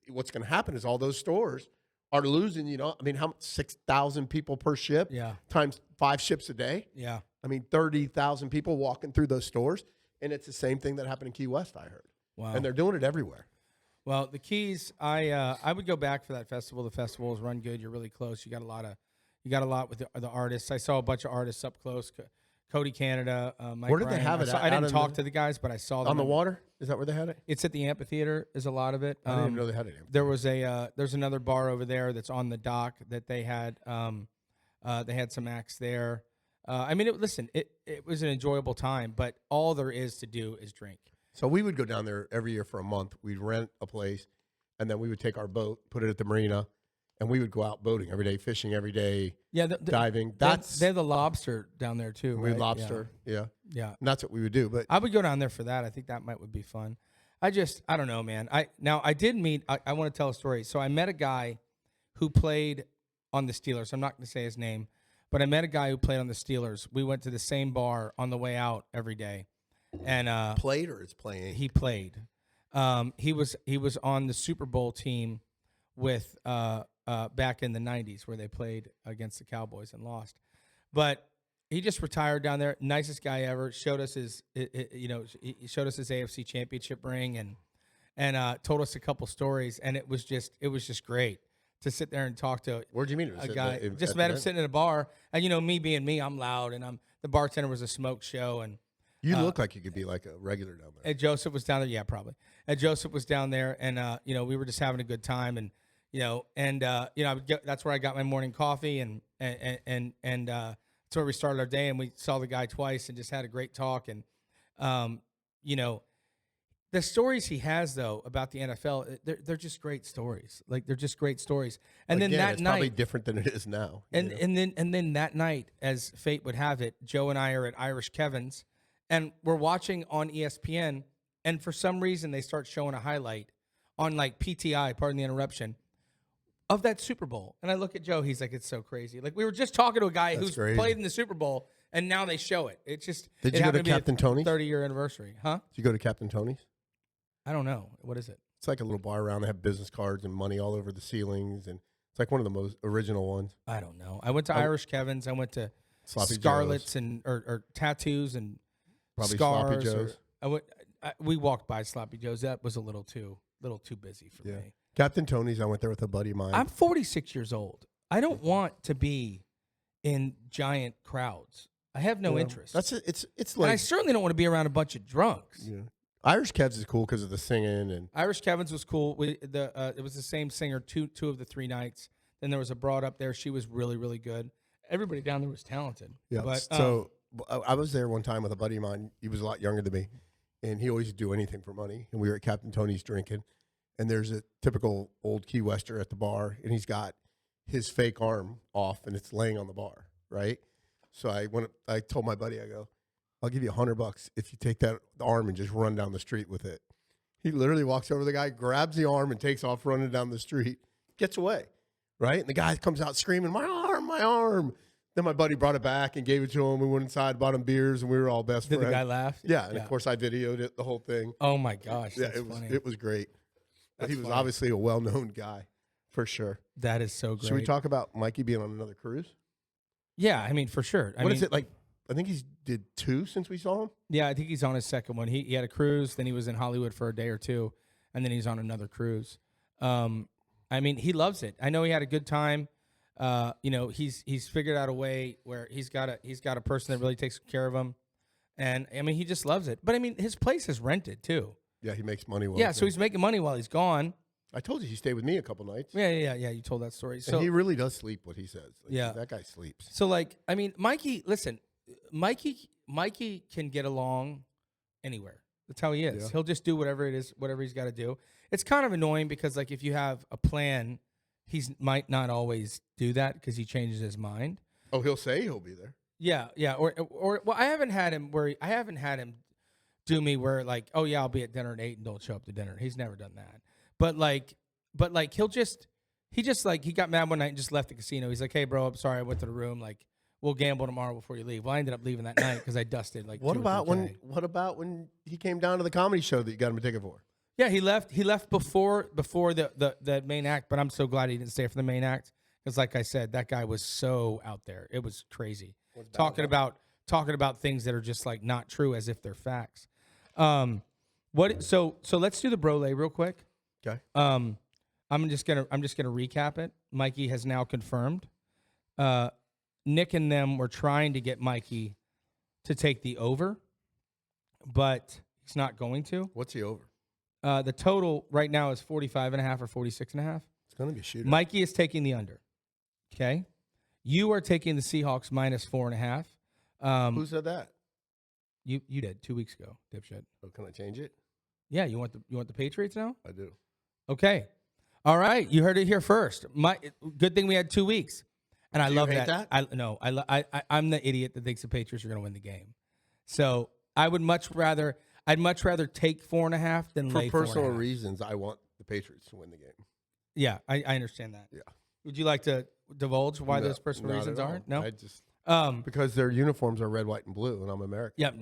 what's going to happen is all those stores are losing. I mean, how much? 6,000 people per ship. Yeah. Times 5 ships a day. Yeah. I mean, 30,000 people walking through those stores, and it's the same thing that happened in Key West. I heard. Wow. And they're doing it everywhere. Well, the Keys, I would go back for that festival. The festivals run good. You're really close. You got a lot with the artists. I saw a bunch of artists up close. Cody Canada, Mike Where did Ryan. they have it? I didn't talk to the guys, but I saw them on the water. Is that where they had it? It's at the amphitheater. Is a lot of it. I didn't even know they had it. There was there's another bar over there that's on the dock that they had. They had some acts there. I mean, it was an enjoyable time, but all there is to do is drink. So we would go down there every year for a month. We'd rent a place, and then we would take our boat, put it at the marina, and we would go out boating every day, fishing every day, diving. They have the lobster down there too. We right? lobster, yeah. And that's what we would do. But I would go down there for that. I think that would be fun. I don't know, man. I did meet. I want to tell a story. So I met a guy who played on the Steelers. I'm not going to say his name, but I met a guy who played on the Steelers. We went to the same bar on the way out every day, and played or is playing? He played. He was on the Super Bowl team with back in the 90s where they played against the Cowboys and lost. But he just retired down there. Nicest guy ever. Showed us he showed us his AFC Championship ring and told us a couple stories. And it was just great to sit there and talk to. Where'd you meet him? A guy. Just met him sitting in a bar. And me being me, I'm loud, and the bartender was a smoke show. And you look like you could be like a regular down there. And Joseph was down there. Yeah, probably. And Joseph was down there, and we were just having a good time, and that's where I got my morning coffee, and that's where we started our day, and we saw the guy twice and just had a great talk. And the stories he has though about the NFL, they're just great stories. Like they're just great stories. And Again, then that it's night, probably different than it is now. and then that night, as fate would have it, Joe and I are at Irish Kevin's, and we're watching on ESPN, and for some reason they start showing a highlight on like PTI, pardon the interruption, of that Super Bowl. And I look at Joe, he's like, it's so crazy. Like we were just talking to a guy who's played in the Super Bowl, and now they show it. It's just Did you go to Captain Tony's? 30-year anniversary, huh? Did you go to Captain Tony's? I don't know. What is it? It's like a little bar around. They have business cards and money all over the ceilings, and it's like one of the most original ones. I don't know. I went to Irish Kevin's. I went to Sloppy Scarlett's Joe's. or tattoos and Probably scars. Sloppy Joe's. We walked by Sloppy Joe's. That was a little too busy for me. Captain Tony's, I went there with a buddy of mine. I'm 46 years old. I don't want to be in giant crowds. I have no interest. That's it. It's and I like certainly don't want to be around a bunch of drunks. yeah. Irish Kev's is cool because of the singing and Irish Kevin's was cool. It was the same singer two of the 3 nights. Then there was a broad up there. She was really, really good. Everybody down there was talented. yeah. But, So I was there one time with a buddy of mine. He was a lot younger than me, and he always do anything for money. And we were at Captain Tony's drinking, and there's a typical old Key Wester at the bar, and he's got his fake arm off, and it's laying on the bar, right? So I told my buddy, I go, I'll give you $100 if you take that arm and just run down the street with it. He literally walks over to the guy, grabs the arm, and takes off running down the street, gets away, right? And the guy comes out screaming, my arm, my arm. Then my buddy brought it back and gave it to him. We went inside, bought him beers, and we were all best friends. Did the guy laugh? Yeah, and of course I videoed it, the whole thing. Oh my gosh, Yeah, that's funny. it was great. But That's he was funny. obviously a well-known guy, for sure. That is so great. Should we talk about Mikey being on another cruise? Yeah, I mean for sure. What is it like? I think he's did 2 since we saw him. Yeah, I think he's on his second one. He had a cruise, then he was in Hollywood for a day or two, and then he's on another cruise. I mean, he loves it. I know he had a good time. He's figured out a way where he's got a person that really takes care of him, and I mean he just loves it. But I mean his place is rented too. Yeah, he makes money. Yeah, so he's making money while he's gone. I told you he stayed with me a couple nights. Yeah. You told that story. So And he really does sleep what he says. Like, Yeah. that guy sleeps. So like, I mean, Mikey can get along anywhere. That's how he is. Yeah. He'll just do whatever he's got to do. It's kind of annoying because like if you have a plan, might not always do that because he changes his mind. Oh, he'll say he'll be there. Yeah. Or well, I haven't had him do me where like, oh yeah, I'll be at dinner at 8 and don't show up to dinner. He's never done that. But like he'll he just like he got mad one night and just left the casino. He's like, "Hey, bro, I'm sorry, I went to the room. Like, we'll gamble tomorrow before you leave." Well, I ended up leaving that night because I dusted like. What 2 or about 3K. when he came down to the comedy show that you got him a ticket for? Yeah, he left. He left before the main act. But I'm so glad he didn't stay for the main act because, like I said, that guy was so out there. It was crazy. Talking about things that are just like not true as if they're facts. So let's do the bro lay real quick. Okay. I'm just gonna recap it. Mikey has now confirmed. Nick and them were trying to get Mikey to take the over, but he's not going to. What's he over? The total right now is 45.5 or 46.5. It's going to be a shooter. Mikey is taking the under. Okay. You are taking the Seahawks -4.5. Who said that? You did 2 weeks ago, dipshit. Oh, can I change it? Yeah, you want the Patriots now? I do. Okay. All right, you heard it here first. Good thing we had 2 weeks. And I love hate that. that? I'm the idiot that thinks the Patriots are going to win the game. So, I'd much rather take 4.5 than For lay personal 4.5. reasons, I want the Patriots to win the game. Yeah, I understand that. Yeah. Would you like to divulge why No, those personal not reasons at all. are? No. I just because their uniforms are red, white, and blue, and I'm American. Yep.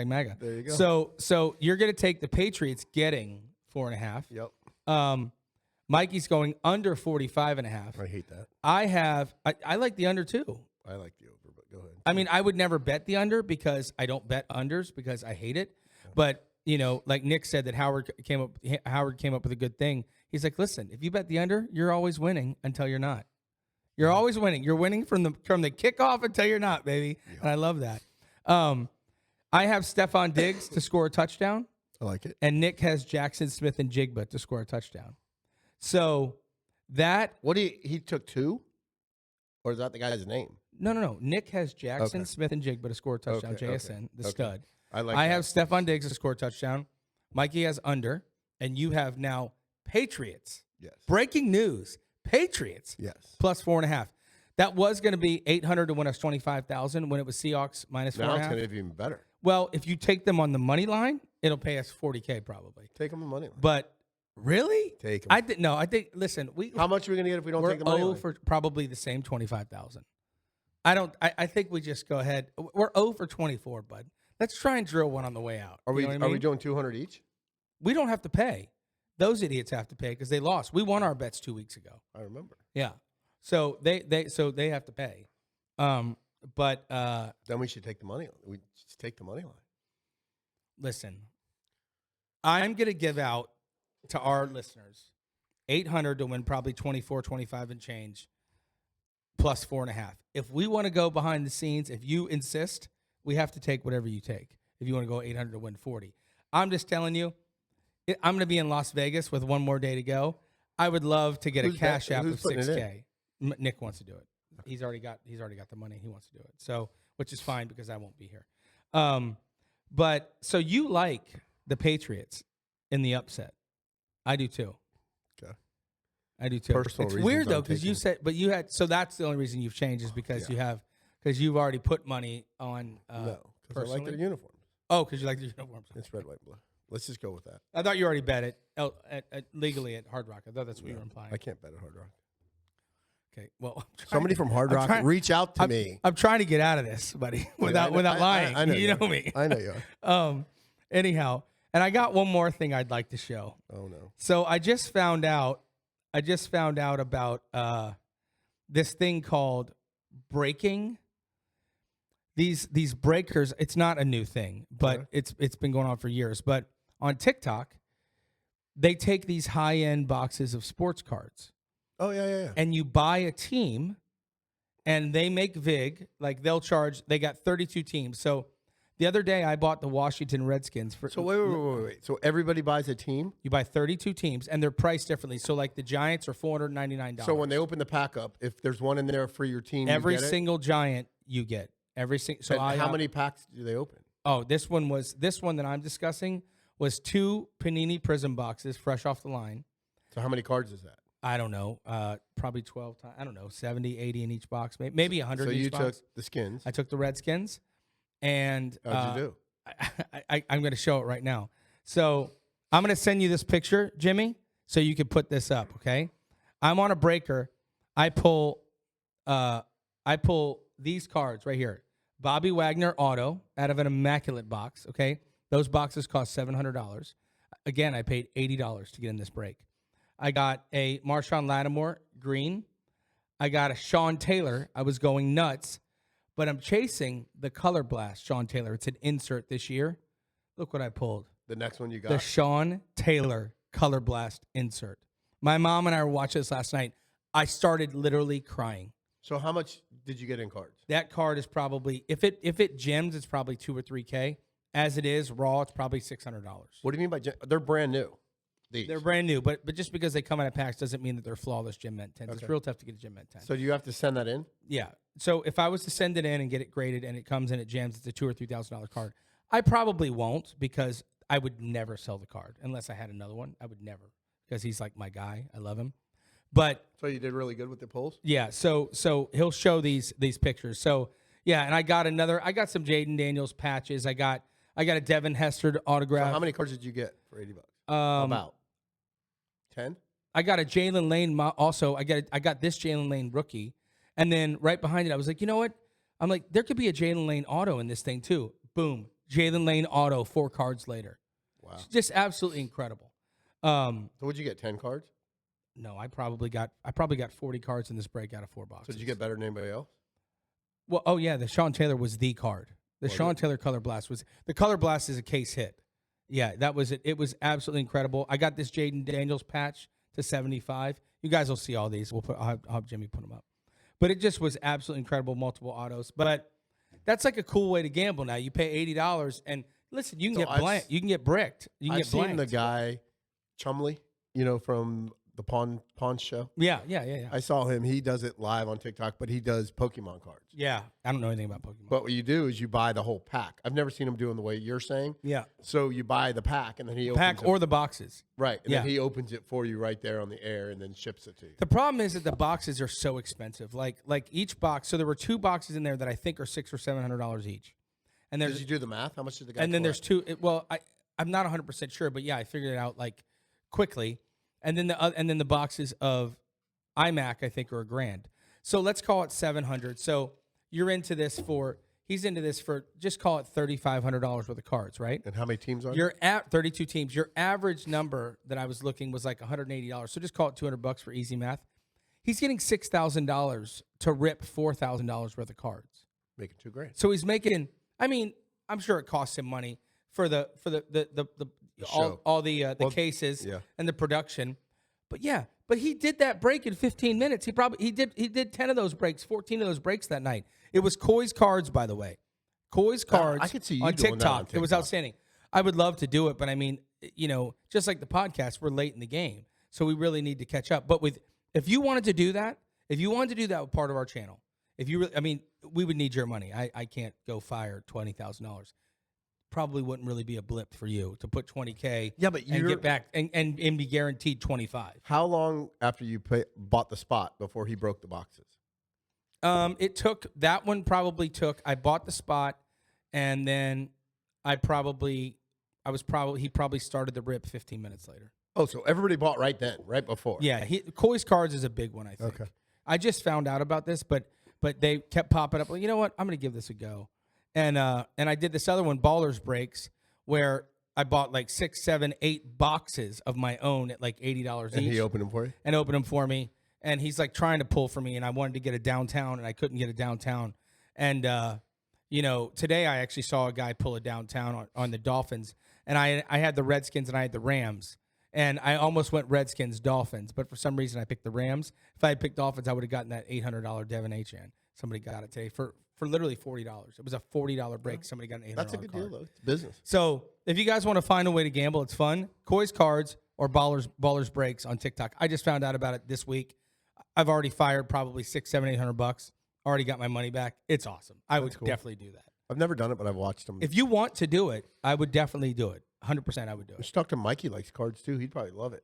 #MAGA. There you go. So you're going to take the Patriots getting 4.5. Yep. Mikey's going under 45.5. I hate that. I like the under too. I like the over, but go ahead. I mean, I would never bet the under because I don't bet unders because I hate it. But like Nick said that Howard came up with a good thing. He's like, listen, if you bet the under, you're always winning until you're not. You're always winning. You're winning from the kickoff until you're not, baby. Yeah. And I love that. I have Stephon Diggs to score a touchdown. I like it. And Nick has Jackson Smith and Jigba to score a touchdown. So that he took 2? Or is that the guy's name? No. Nick has Jackson Smith and Jigba to score a touchdown. JSN, the stud. I have Stephon Diggs to score a touchdown. Mikey has under, and you have now Patriots. Yes. Breaking news: Patriots. Yes. +4.5. That was going to be 800 to win us 25,000 when it was Seahawks -4.5. Now it's going to be even better. Well, if you take them on the money line, it'll pay us 40K probably. Take them the money line. But really, take them. I think. Listen, how much are we going to get if we don't take the money line? For probably the same 25,000. I think we just go ahead. We're 0 for 24, bud. Let's try and drill one on the way out. Are we doing 200 each? We don't have to pay. Those idiots have to pay because they lost. We won our bets 2 weeks ago. I remember. Yeah. So they have to pay. But then we should take the money line. We just take the money line. Listen, I'm going to give out to our listeners 800 to win probably 24, 25 and change +4.5. If we want to go behind the scenes, if you insist, we have to take whatever you take. If you want to go 800 to win 40. I'm just telling you, I'm going to be in Las Vegas with one more day to go. I would love to get a cash app of 6K. Nick wants to do it. He's already got the money. He wants to do it. So, which is fine because I won't be here. But so you like the Patriots in the upset. I do too. Okay. I do too. Personal it's reasons weird though I'm because you said, but you had. So that's the only reason you've changed is because you've already put money on. No, because I like their uniforms. Oh, because you like their uniforms. It's red, white, blue. Let's just go with that. I thought you already bet it legally at Hard Rock. I thought that's what you were implying. I can't bet at Hard Rock. Okay, well, somebody from Hard Rock, reach out to me. I'm trying to get out of this, buddy, without lying. I know you know me. I know you are. Anyhow, and I got one more thing I'd like to show. Oh no! So I just found out about this thing called breaking. These breakers. It's not a new thing, but it's been going on for years. But on TikTok, they take these high-end boxes of sports cards. Oh, yeah. And you buy a team, and they make vig. Like, they got 32 teams. So the other day, I bought the Washington Redskins. So wait. So everybody buys a team? You buy 32 teams, and they're priced differently. So, like, the Giants are $499. So when they open the pack up, if there's one in there for your team, every single Giant you get. So how many packs do they open? Oh, this one that I'm discussing was 2 Panini Prism boxes, fresh off the line. So how many cards is that? I don't know. Probably 12 times. I don't know. 70, 80 in each box. Maybe 100 in each box. So you took the skins. I took the Redskins. And how'd you do? I'm going to show it right now. So I'm going to send you this picture, Jimmy, so you can put this up, okay? I'm on a breaker. I pull these cards right here. Bobby Wagner auto out of an immaculate box. Okay, those boxes cost $700. Again, I paid $80 to get in this break. I got a Marshawn Lattimore green. I got a Sean Taylor. I was going nuts, but I'm chasing the Color Blast Sean Taylor. It's an insert this year. Look what I pulled. The next one you got. The Sean Taylor Color Blast insert. My mom and I were watching this last night. I started literally crying. So how much did you get in cards? That card is probably, if it gems, it's probably $2,000 or $3,000. As it is raw, it's probably $600. What do you mean by they're brand new? These. They're brand new, but just because they come out of packs doesn't mean that they're flawless Gem Mint 10s. It's real tough to get a Gem Mint 10. So do you have to send that in? Yeah. So if I was to send it in and get it graded and it comes in at gems, it's a $2,000 or $3,000 card. I probably won't because I would never sell the card unless I had another one. I would never because he's like my guy. I love him. But so you did really good with the polls? Yeah. So he'll show these pictures. So yeah, and I got some Jaden Daniels patches. I got a Devin Hester autograph. So how many cards did you get for $80? About 10? I got a Jalen Lane. Also, I got this Jalen Lane rookie, and then right behind it, I was like, you know what? I'm like, there could be a Jalen Lane auto in this thing too. Boom, Jalen Lane auto. 4 cards later. Wow, it's just absolutely incredible. So would you get 10 cards? No, I probably got 40 cards in this break out of 4 boxes. So did you get better than anybody else? Well, oh yeah, the Sean Taylor was the card. The Sean Taylor Color Blast was the Color Blast is a case hit. Yeah, that was it. It was absolutely incredible. I got this Jaden Daniels patch to 75. You guys will see all these. I'll have Jimmy put them up. But it just was absolutely incredible, multiple autos. But that's like a cool way to gamble now. You pay $80 and listen, you can get blanked. You can get bricked. You can I've get blanked. seen the guy Chumley, from the pawn show. Yeah. I saw him. He does it live on TikTok, but he does Pokemon cards. Yeah, I don't know anything about Pokemon. But what you do is you buy the whole pack. I've never seen him doing the way you're saying. Yeah. So you buy the pack and then he opens pack or the boxes. Right. And Yeah. then he opens it for you right there on the air and then ships it to you. The problem is that the boxes are so expensive. Like each box. So there were 2 boxes in there that I think are $600 or $700 each. And Did you do the math? How much did the guy? And then collect? there's 2. I'm not 100% sure, but yeah, I figured it out like quickly. And then the boxes of iMac I think are $1,000. So let's call it $700. So you're into this for he's into this for just call it $3,500 worth of cards, right? And how many teams are there? You're at 32 teams. Your average number that I was looking was like $180. So just call it $200 for easy math. He's getting $6,000 to rip $4,000 worth of cards. Making $2,000. So he's making. I mean, I'm sure it costs him money for the all the cases and the production. But yeah, but he did that break in 15 minutes. He did 10 of those breaks, 14 of those breaks that night. It was Coy's cards, by the way. Coy's cards. I could see you on doing TikTok. that on TikTok. It was outstanding. I would love to do it, but I mean, just like the podcast, we're late in the game, so we really need to catch up. But if you wanted to do that with part of our channel, we would need your money. I can't go fire $20,000. Probably wouldn't really be a blip for you to put $20K. Yeah, but and get back and be guaranteed 25. How long after you bought the spot before he broke the boxes? It took that one. I bought the spot, and then he probably started the rip 15 minutes later. Oh, so everybody bought right then, right before. Yeah, Coy's cards is a big one. I think. Okay. I just found out about this, but they kept popping up. Well, you know what? I'm going to give this a go. And I did this other one, Ballers Breaks, where I bought like 6, 7, 8 boxes of my own at like $80 each. And he opened them for you? And opened them for me. And he's like trying to pull for me, and I wanted to get a downtown, and I couldn't get a downtown. And, today I actually saw a guy pull a downtown on the Dolphins. And I had the Redskins and I had the Rams. And I almost went Redskins, Dolphins. But for some reason I picked the Rams. If I had picked Dolphins, I would have gotten that $800 Devin Achan. Somebody got it today for literally $40. It was a $40 break. Somebody got an $800 That's a good card. deal, though. It's business. So if you guys want to find a way to gamble, it's fun. Coy's Cards or Ballers Breaks on TikTok. I just found out about it this week. I've already fired probably $600, $700, $800. Already got my money back. It's awesome. I would definitely do that. I've never done it, but I've watched them. If you want to do it, I would definitely do it. 100% I would do I it. should talk to Mikey likes cards, too. He'd probably love it.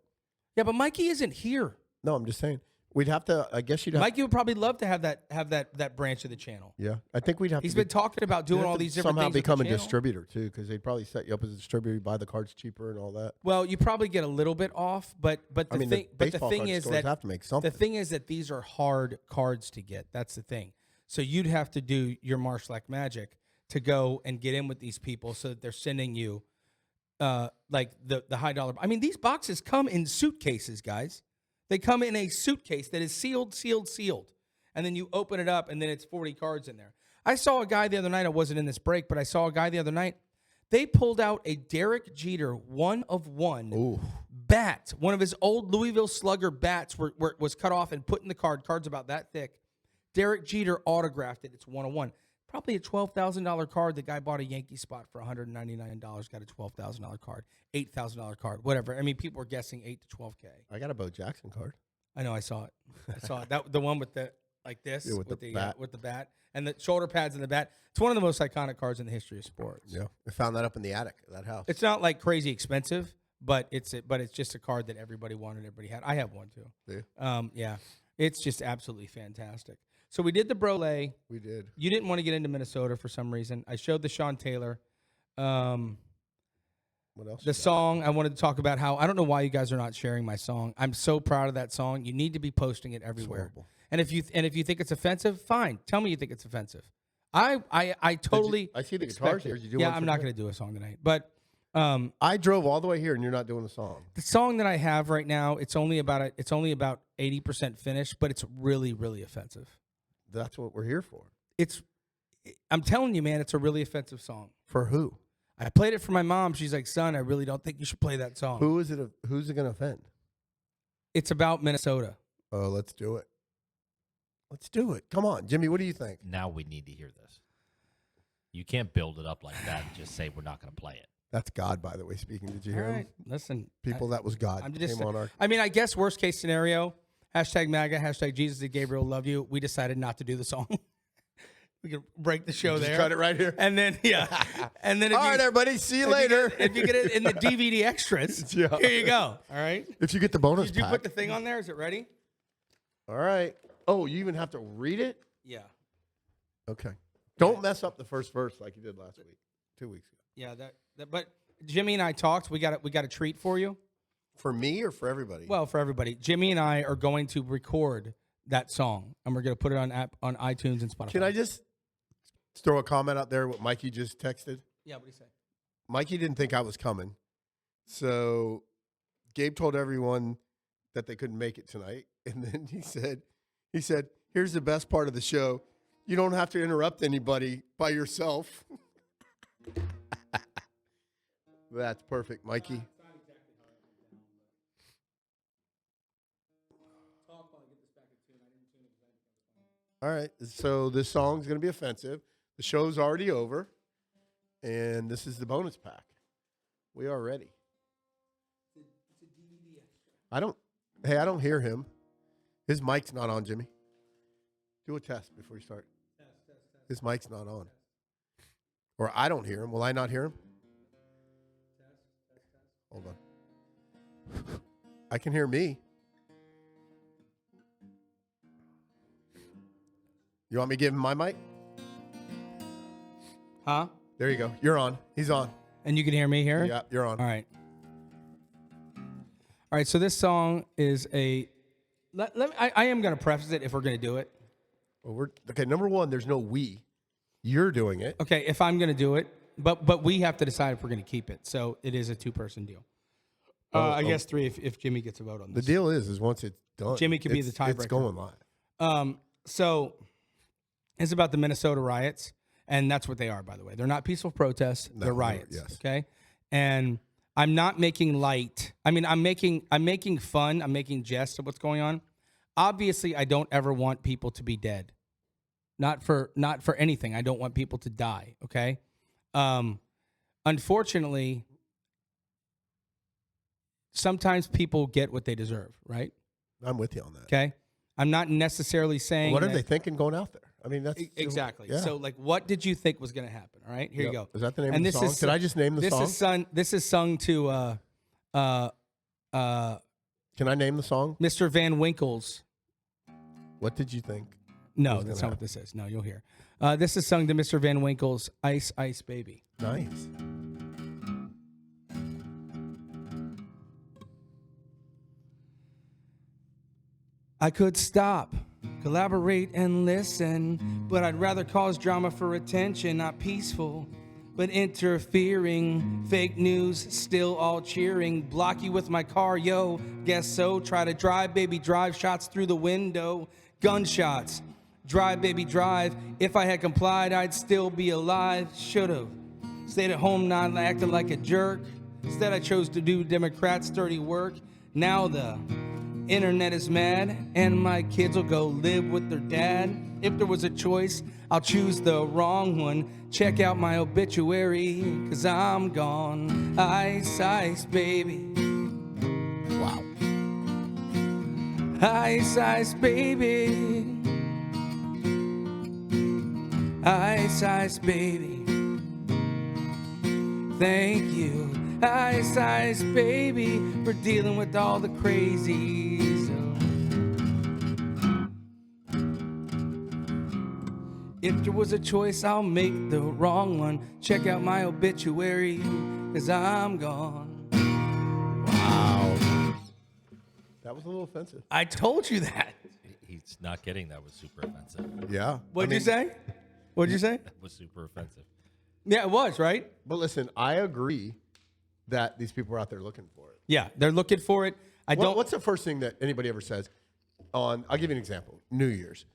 Yeah, but Mikey isn't here. No, I'm just saying. We'd have to. I guess you'd have. Mikey would probably love to have that branch of the channel. Yeah, I think we'd have. He's to been talking about doing all these different somehow things. become a with the channel. distributor too, because they'd probably set you up as a distributor, buy the cards cheaper and all that. Well, you probably get a little bit off, but the I mean, thing, the but the baseball thing card is stores that have to make something. the thing is that these are hard cards to get. That's the thing. So you'd have to do your Marshall magic to go and get in with these people, so that they're sending you like the high dollar. I mean, these boxes come in suitcases, guys. They come in a suitcase that is sealed, and then you open it up, and then it's 40 cards in there. I saw a guy the other night. I wasn't in this break, but I saw a guy the other night. They pulled out a Derek Jeter 1/1 bat. One of his old Louisville Slugger bats was cut off and put in the card. Card's about that thick. Derek Jeter autographed it. It's 1/1. Probably a $12,000 card. The guy bought a Yankee spot for $199. Got a $12,000 card, $8,000 card, whatever. I mean, people were guessing 8 to 12K. I got a Bo Jackson card. I know. I saw it. I saw it. The one with the like this Yeah, with the bat. with the bat and the shoulder pads and the bat. It's one of the most iconic cards in the history of sports. Yeah, I found that up in the attic of that house. It's not like crazy expensive, but it's just a card that everybody wanted. Everybody had. I have one too. Yeah. It's just absolutely fantastic. So we did the Brole. We did. You didn't want to get into Minnesota for some reason. I showed the Sean Taylor. What else? The song, I wanted to talk about how, I don't know why you guys are not sharing my song. I'm so proud of that song. You need to be posting it everywhere. horrible. And if you think it's offensive, fine. Tell me you think it's offensive. I totally I see the expect guitars it. here. Did you do Yeah, one I'm for not me? going to do a song tonight. But I drove all the way here, and you're not doing the song. the song that I have right now, it's only about 80% finished, but it's really, really offensive. That's what we're here for. I'm telling you, man, it's a really offensive song. For who? I played it for my mom. She's like, son, I really don't think you should play that song. Who is it? Who's it going to offend? It's about Minnesota. Oh, let's do it. Let's do it. Come on, Jimmy. What do you think? Now we need to hear this. You can't build it up like that and just say we're not going to play it. That's God, by the way, speaking. Did you All hear right, him? listen. People, that was God. I'm just. Came on our. I mean, I guess worst case scenario. #MAGA. #Jesus did Gabriel love you. We decided not to do the song. We could break the show Just there. cut it right here. And then and then if All right, everybody. See you later. if you get it in the DVD extras, Yeah. here you go. All right. If you get the bonus Did you pack. put the thing on there? Is it ready? All right. Oh, you even have to read it? Yeah. Okay. Don't mess up the first verse like you did last week, 2 weeks ago. Yeah. But Jimmy and I talked. We got a treat for you. For me or for everybody? Well, for everybody. Jimmy and I are going to record that song, and we're going to put it on iTunes and Spotify. Can I just throw a comment out there? What Mikey just texted. Yeah. What do you say? Mikey didn't think I was coming, so Gabe told everyone that they couldn't make it tonight, and then he said, "Here's the best part of the show: you don't have to interrupt anybody by yourself." That's perfect, Mikey. All right, so this song's going to be offensive. The show's already over, and this is the bonus pack. We are ready. I don't hear him. His mic's not on, Jimmy. Do a test before you start. His mic's not on. Or I don't hear him. Will I not hear him? Hold on. I can hear me. You want me to give him my mic? Huh? There you go. You're on. He's on. And you can hear me here? Yeah, you're on. All right. All right, so this song is I am going to preface it if we're going to do it. Well, okay, number one, there's no we. You're doing it. Okay, if I'm going to do it, but we have to decide if we're going to keep it. So it is a two-person deal. I guess three if Jimmy gets a vote on The this. deal is once it's done, Jimmy could be the tiebreaker. It's going live. So it's about the Minnesota riots, and that's what they are, by the way. They're not peaceful protests; No, they're riots. yes. Okay, and I'm not making light. I mean, I'm making fun. I'm making jest of what's going on. Obviously, I don't ever want people to be dead. Not for anything. I don't want people to die. Okay. Unfortunately, sometimes people get what they deserve. Right. I'm with you on that. Okay. I'm not necessarily saying What are that- they thinking going out there? I mean, that's exactly. Yeah. So, like, what did you think was going to happen? All right, here you Yep. go. Is that the name And of the this song? Did I just name the song? This is sung to Can I name the song? Mr. Van Winkle's What did you think? No, What's that's gonna not what this is. No, you'll hear. This is sung to Mr. Van Winkle's Ice Ice Baby. Nice. I could stop, collaborate, and listen, but I'd rather cause drama for attention, not peaceful, but interfering. Fake news, still all cheering. Block you with my car, yo, guess so. Try to drive, baby, drive. Shots through the window, gunshots. Drive, baby, drive. If I had complied, I'd still be alive. Should've stayed at home, not acting like a jerk. Instead, I chose to do Democrats' dirty work. Now the internet is mad, and my kids will go live with their dad. If there was a choice, I'll choose the wrong one. Check out my obituary, 'cause I'm gone. Ice, ice, baby. Wow. Ice, ice, baby. Ice, ice, baby. Thank you, Ice, ice, baby, for dealing with all the crazies. If there was a choice, I'll make the wrong one. Check out my obituary, 'cause I'm gone. Wow. That was a little offensive. I told you that. He's not kidding. That was super offensive. Yeah. What'd you say? What'd you say? That was super offensive. Yeah, it was, right? But listen, I agree that these people are out there looking for it. Yeah, they're looking for it. What's the first thing that anybody ever says on, I'll give you an example, New Year's.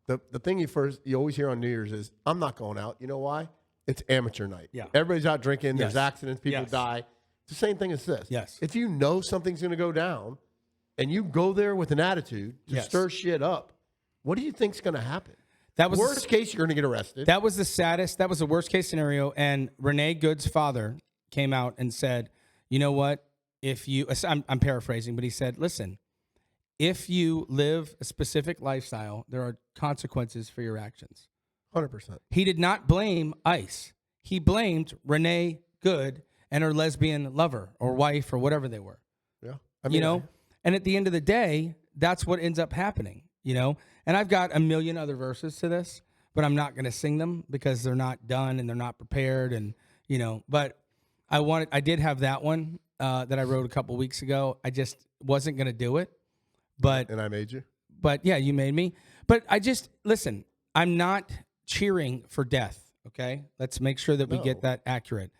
The thing you always hear on New Year's is, I'm not going out. You know why? It's amateur night. Yeah. Everybody's out drinking. There's Yes. accidents. People Yes. die. It's the same thing as this. Yes. If you know something's going to go down and you go there with an attitude to Yes. stir shit up, what do you think's going to happen? That was Worst case, you're going to get arrested. That was the saddest. That was the worst case scenario. And Renee Good's father came out and said, "You know what? If you," I'm paraphrasing, but he said, "Listen, if you live a specific lifestyle, there are consequences for your actions." 100%. He did not blame ICE. He blamed Renee Good and her lesbian lover or wife or whatever they were. Yeah. And at the end of the day, that's what ends up happening, And I've got a million other verses to this, but I'm not going to sing them because they're not done and they're not prepared. And, but I did have that one that I wrote a couple weeks ago. I just wasn't going to do it. And I made you? But yeah, you made me. But listen, I'm not cheering for death, okay? Let's make sure that we get that accurate.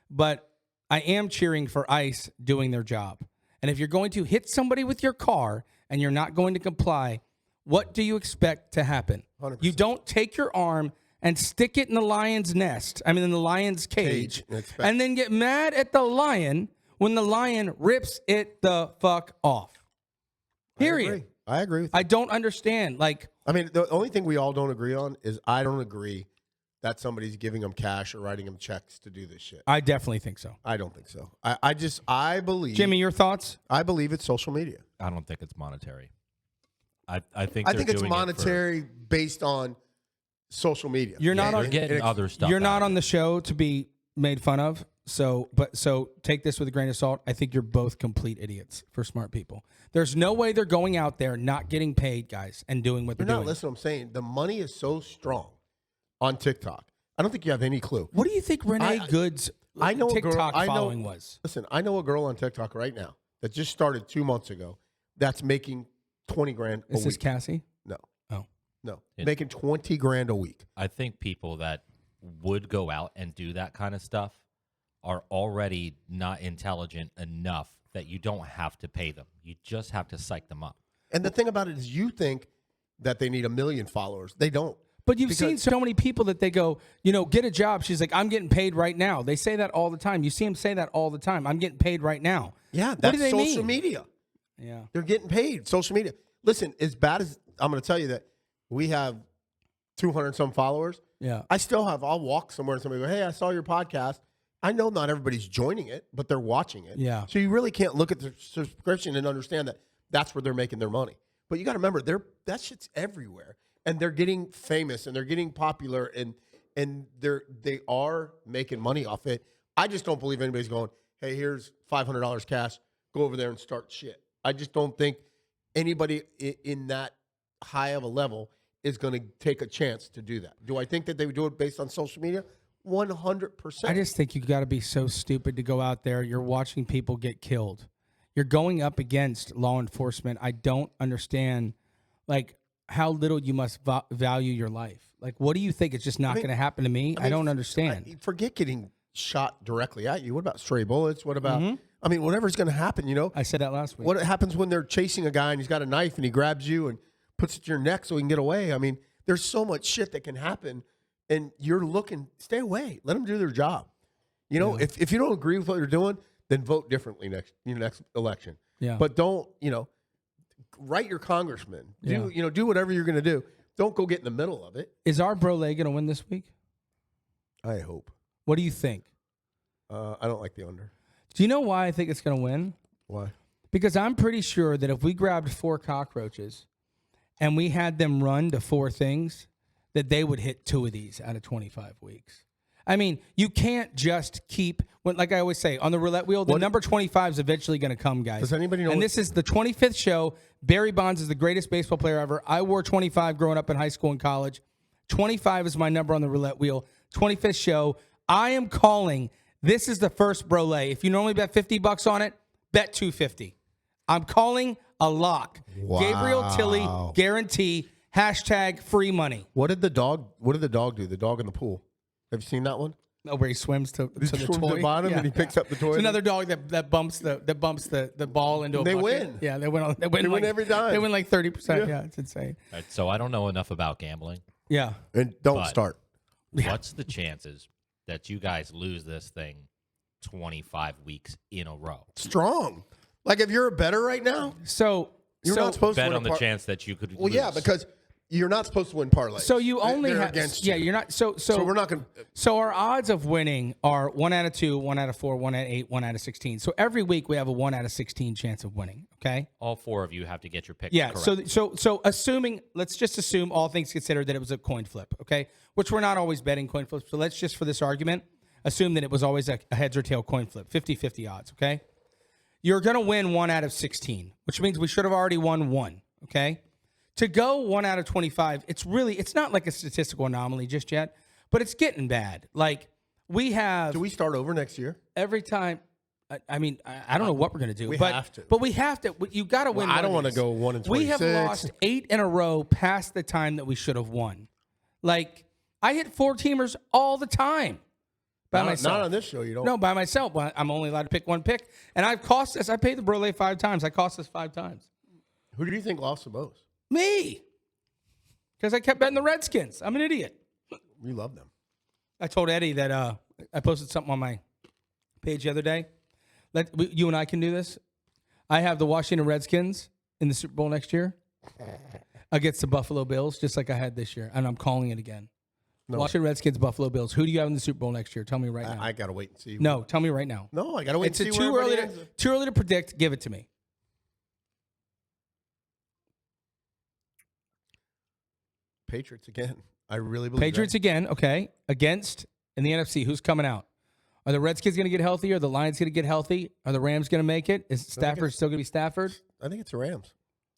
But I am cheering for ICE doing their job. And if you're going to hit somebody with your car and you're not going to comply, what do you expect to happen? 100%. You don't take your arm and stick it in the lion's in the lion's cage, and then get mad at the lion when the lion rips it the fuck off. Period. I agree with you. I don't understand. The only thing we all don't agree on is I don't agree that somebody's giving them cash or writing them checks to do this shit. I definitely think so. I don't think so. I believe. Jimmy, your thoughts? I believe it's social media. I don't think it's monetary. I think it's monetary based on social media. You're not they're getting other stuff. You're not out on of the show to be made fun of. So take this with a grain of salt. I think you're both complete idiots for smart people. There's no way they're going out there not getting paid, guys, and doing what they're doing. Listen, I'm saying the money is so strong on TikTok. I don't think you have any clue. What do you think Renee Good's TikTok following was? Listen, I know a girl on TikTok right now that just started 2 months ago that's making 20 grand a week. Is this Cassie? No. Oh. No. Making 20 grand a week. I think people that would go out and do that kind of stuff are already not intelligent enough that you don't have to pay them. You just have to psych them up. And the thing about it is you think that they need 1 million followers. They don't. But you've seen so many people that they go, get a job. She's like, I'm getting paid right now. They say that all the time. You see them say that all the time. I'm getting paid right now. Yeah, that's social mean? media. Yeah. They're getting paid. Social media. Listen, as bad as I'm going to tell you that we have 200 some followers. Yeah. I'll walk somewhere and somebody go, hey, I saw your podcast. I know not everybody's joining it, but they're watching it. Yeah. So you really can't look at the subscription and understand that that's where they're making their money. But you got to remember, that shit's everywhere. And they're getting famous and they're getting popular and they are making money off it. I just don't believe anybody's going, hey, here's $500 cash. Go over there and start shit. I just don't think anybody in that. high of a level is going to take a chance to do that. Do I think that they would do it based on social media? 100%. I just think you got to be so stupid to go out there. You're watching people get killed. You're going up against law enforcement. I don't understand, like, how little you must value your life. Like, what do you think? It's just not going to happen to me? I don't understand. Forget getting shot directly at you. What about stray bullets? What about, I mean, whatever's going to happen, you know? I said that last week. What happens when they're chasing a guy and he's got a knife and he grabs you and puts it to your neck so he can get away? I mean, there's so much shit that can happen, and you're looking, stay away. Let them do their job. You know, if you don't agree with what they're doing, then vote differently next election. Yeah. But don't, write your congressman. Do whatever you're going to do. Don't go get in the middle of it. Is our Brolay going to win this week? I hope. What do you think? I don't like the under. Do you know why I think it's going to win? Why? Because I'm pretty sure that if we grabbed 4 cockroaches and we had them run to 4 things, that they would hit 2 of these out of 25 weeks. I mean, you can't just keep, like I always say, on the roulette wheel, the number 25 is eventually going to come, guys. Does anybody know? And this is the 25th show. Barry Bonds is the greatest baseball player ever. I wore 25 growing up in high school and college. 25 is my number on the roulette wheel. 25th show. I am calling. This is the first Brolay. If you normally bet $50 on it, bet $250. I'm calling a lock. Wow. Gabriel Tilly guarantee. # free money. What did the dog do? The dog in the pool. Have you seen that one? Oh, where he swims to the swims toy. to the bottom and he picks up the toy. It's another dog that bumps the ball into a They bucket. win. Yeah, they win. They win like, every time. They win like 30%. Yeah, it's insane. All right, so I don't know enough about gambling. Yeah. And don't But- start. What's the chances that you guys lose this thing 25 weeks in a row? Strong. Like if you're a bettor right now, So you're not supposed to Bet win on a the chance that you could Well, lose. yeah, because you're not supposed to win parlays. So you only They're have against yeah. you. You're not so we're not going to. So our odds of winning are 1 out of 2, 1 out of 4, 1 out of 8, 1 out of 16. So every week we have a 1 out of 16 chance of winning. Okay. all 4 of you have to get your pick Yeah. correct. So assuming, let's just assume all things considered that it was a coin flip. Okay. Which we're not always betting coin flips. So let's just for this argument assume that it was always a heads or tail coin flip, 50-50 odds. Okay. You're going to win 1 out of 16, which means we should have already won 1. Okay. To go 1 out of 25, it's not like a statistical anomaly just yet, but it's getting bad. Like we have Do we start over next year? every time. I mean, I don't know what we're going to do. We but, have to. But we have to. You got to win. I one don't of wanna these. go 1 and We have 26. lost 8 in a row past the time that we should have won. Like I hit 4-teamers all the time by myself. Not on this show. You don't. No, by myself. Well, I'm only allowed to pick 1 pick, and I've cost us. I paid the Brolay 5 times. I cost us 5 times. Who do you think lost the most? Me, because I kept betting the Redskins. I'm an idiot. We love them. I told Eddie that I posted something on my page the other day. You and I can do this. I have the Washington Redskins in the Super Bowl next year against the Buffalo Bills, just like I had this year, and I'm calling it again. No. Washington Redskins, Buffalo Bills. Who do you have in the Super Bowl next year? Tell me right now. I got to wait and see. No, tell me right now. No, I got to wait It's and see. too where early everybody ends. too early to predict. Give it to me. Patriots again. I really believe Patriots that. again. Okay, against in the NFC. Who's coming out? Are the Redskins going to get healthy? Are the Lions going to get healthy? Are the Rams going to make it? Is Stafford still going to be Stafford? I think it's the Rams.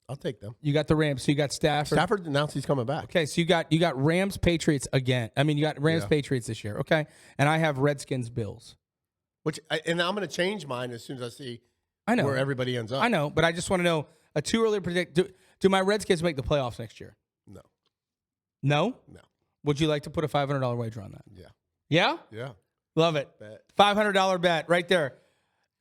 I'll take them. You got the Rams, so you got Stafford. Stafford announced he's coming back. Okay, so you got Rams Patriots again. I mean, you got Rams Patriots this year. Okay, and I have Redskins Bills. And I'm going to change mine as soon as I see I know where everybody ends up. I know, but I just want to know. Too early to predict. Do my Redskins make the playoffs next year? No. No. No. Would you like to put a $500 wager on that? Yeah. Yeah. Yeah. Love it. Bet. $500 bet right there.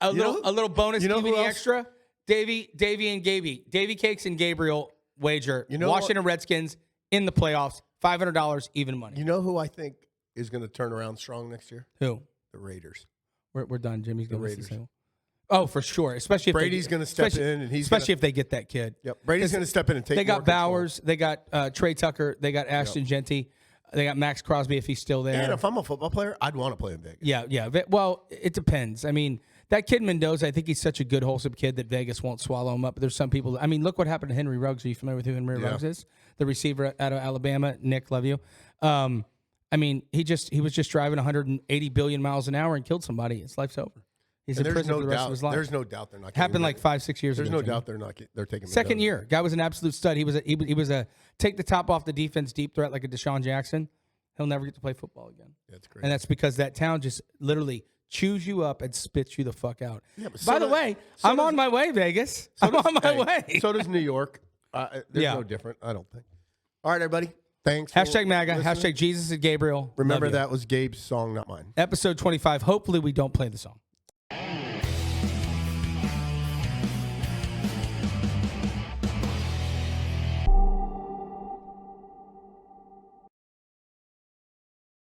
A little bonus you know who DVD else? extra. Davey and Gabe. Davey Cakes and Gabriel wager. You know Washington Redskins in the playoffs. $500 even money. You know who I think is going to turn around strong next year? Who? The Raiders. We're done. Jimmy's going to Raiders. Oh, for sure. Especially if Brady's going to step in, and he's especially gonna, if they get that kid. Yep. Brady's going to step in and take. They got more control. Bowers. They got Trey Tucker. They got Ashton Genty. They got Max Crosby if he's still there. And if I'm a football player, I'd want to play in Vegas. Yeah. Well, it depends. I mean, that kid Mendoza, I think he's such a good, wholesome kid that Vegas won't swallow him up. But there's some people. I mean, look what happened to Henry Ruggs. Are you familiar with who Henry Ruggs is? The receiver out of Alabama. Nick, love you. I mean, he was just driving 180 billion miles an hour and killed somebody. His life's over. He's And in prison no for the rest doubt. of his life. There's no doubt they're not. Happened getting like rid- 5-6 years There's ago. no Jimmy. doubt they're taking. Second the year, guy was an absolute stud. He was a take the top off the defense, deep threat like a Deshaun Jackson. He'll never get to play football again. That's great. And that's because that town just literally chews you up and spits you the fuck out. Yeah, but By so the does- way, so I'm does- on my way, Vegas. So I'm does- on my hey, way. So does New York. There's Yeah. no different. I don't think. All right, everybody. Thanks. for Hashtag MAGA. listening. Hashtag Jesus and Gabriel. Remember Love you. that was Gabe's song, not mine. Episode 25. Hopefully we don't play the song.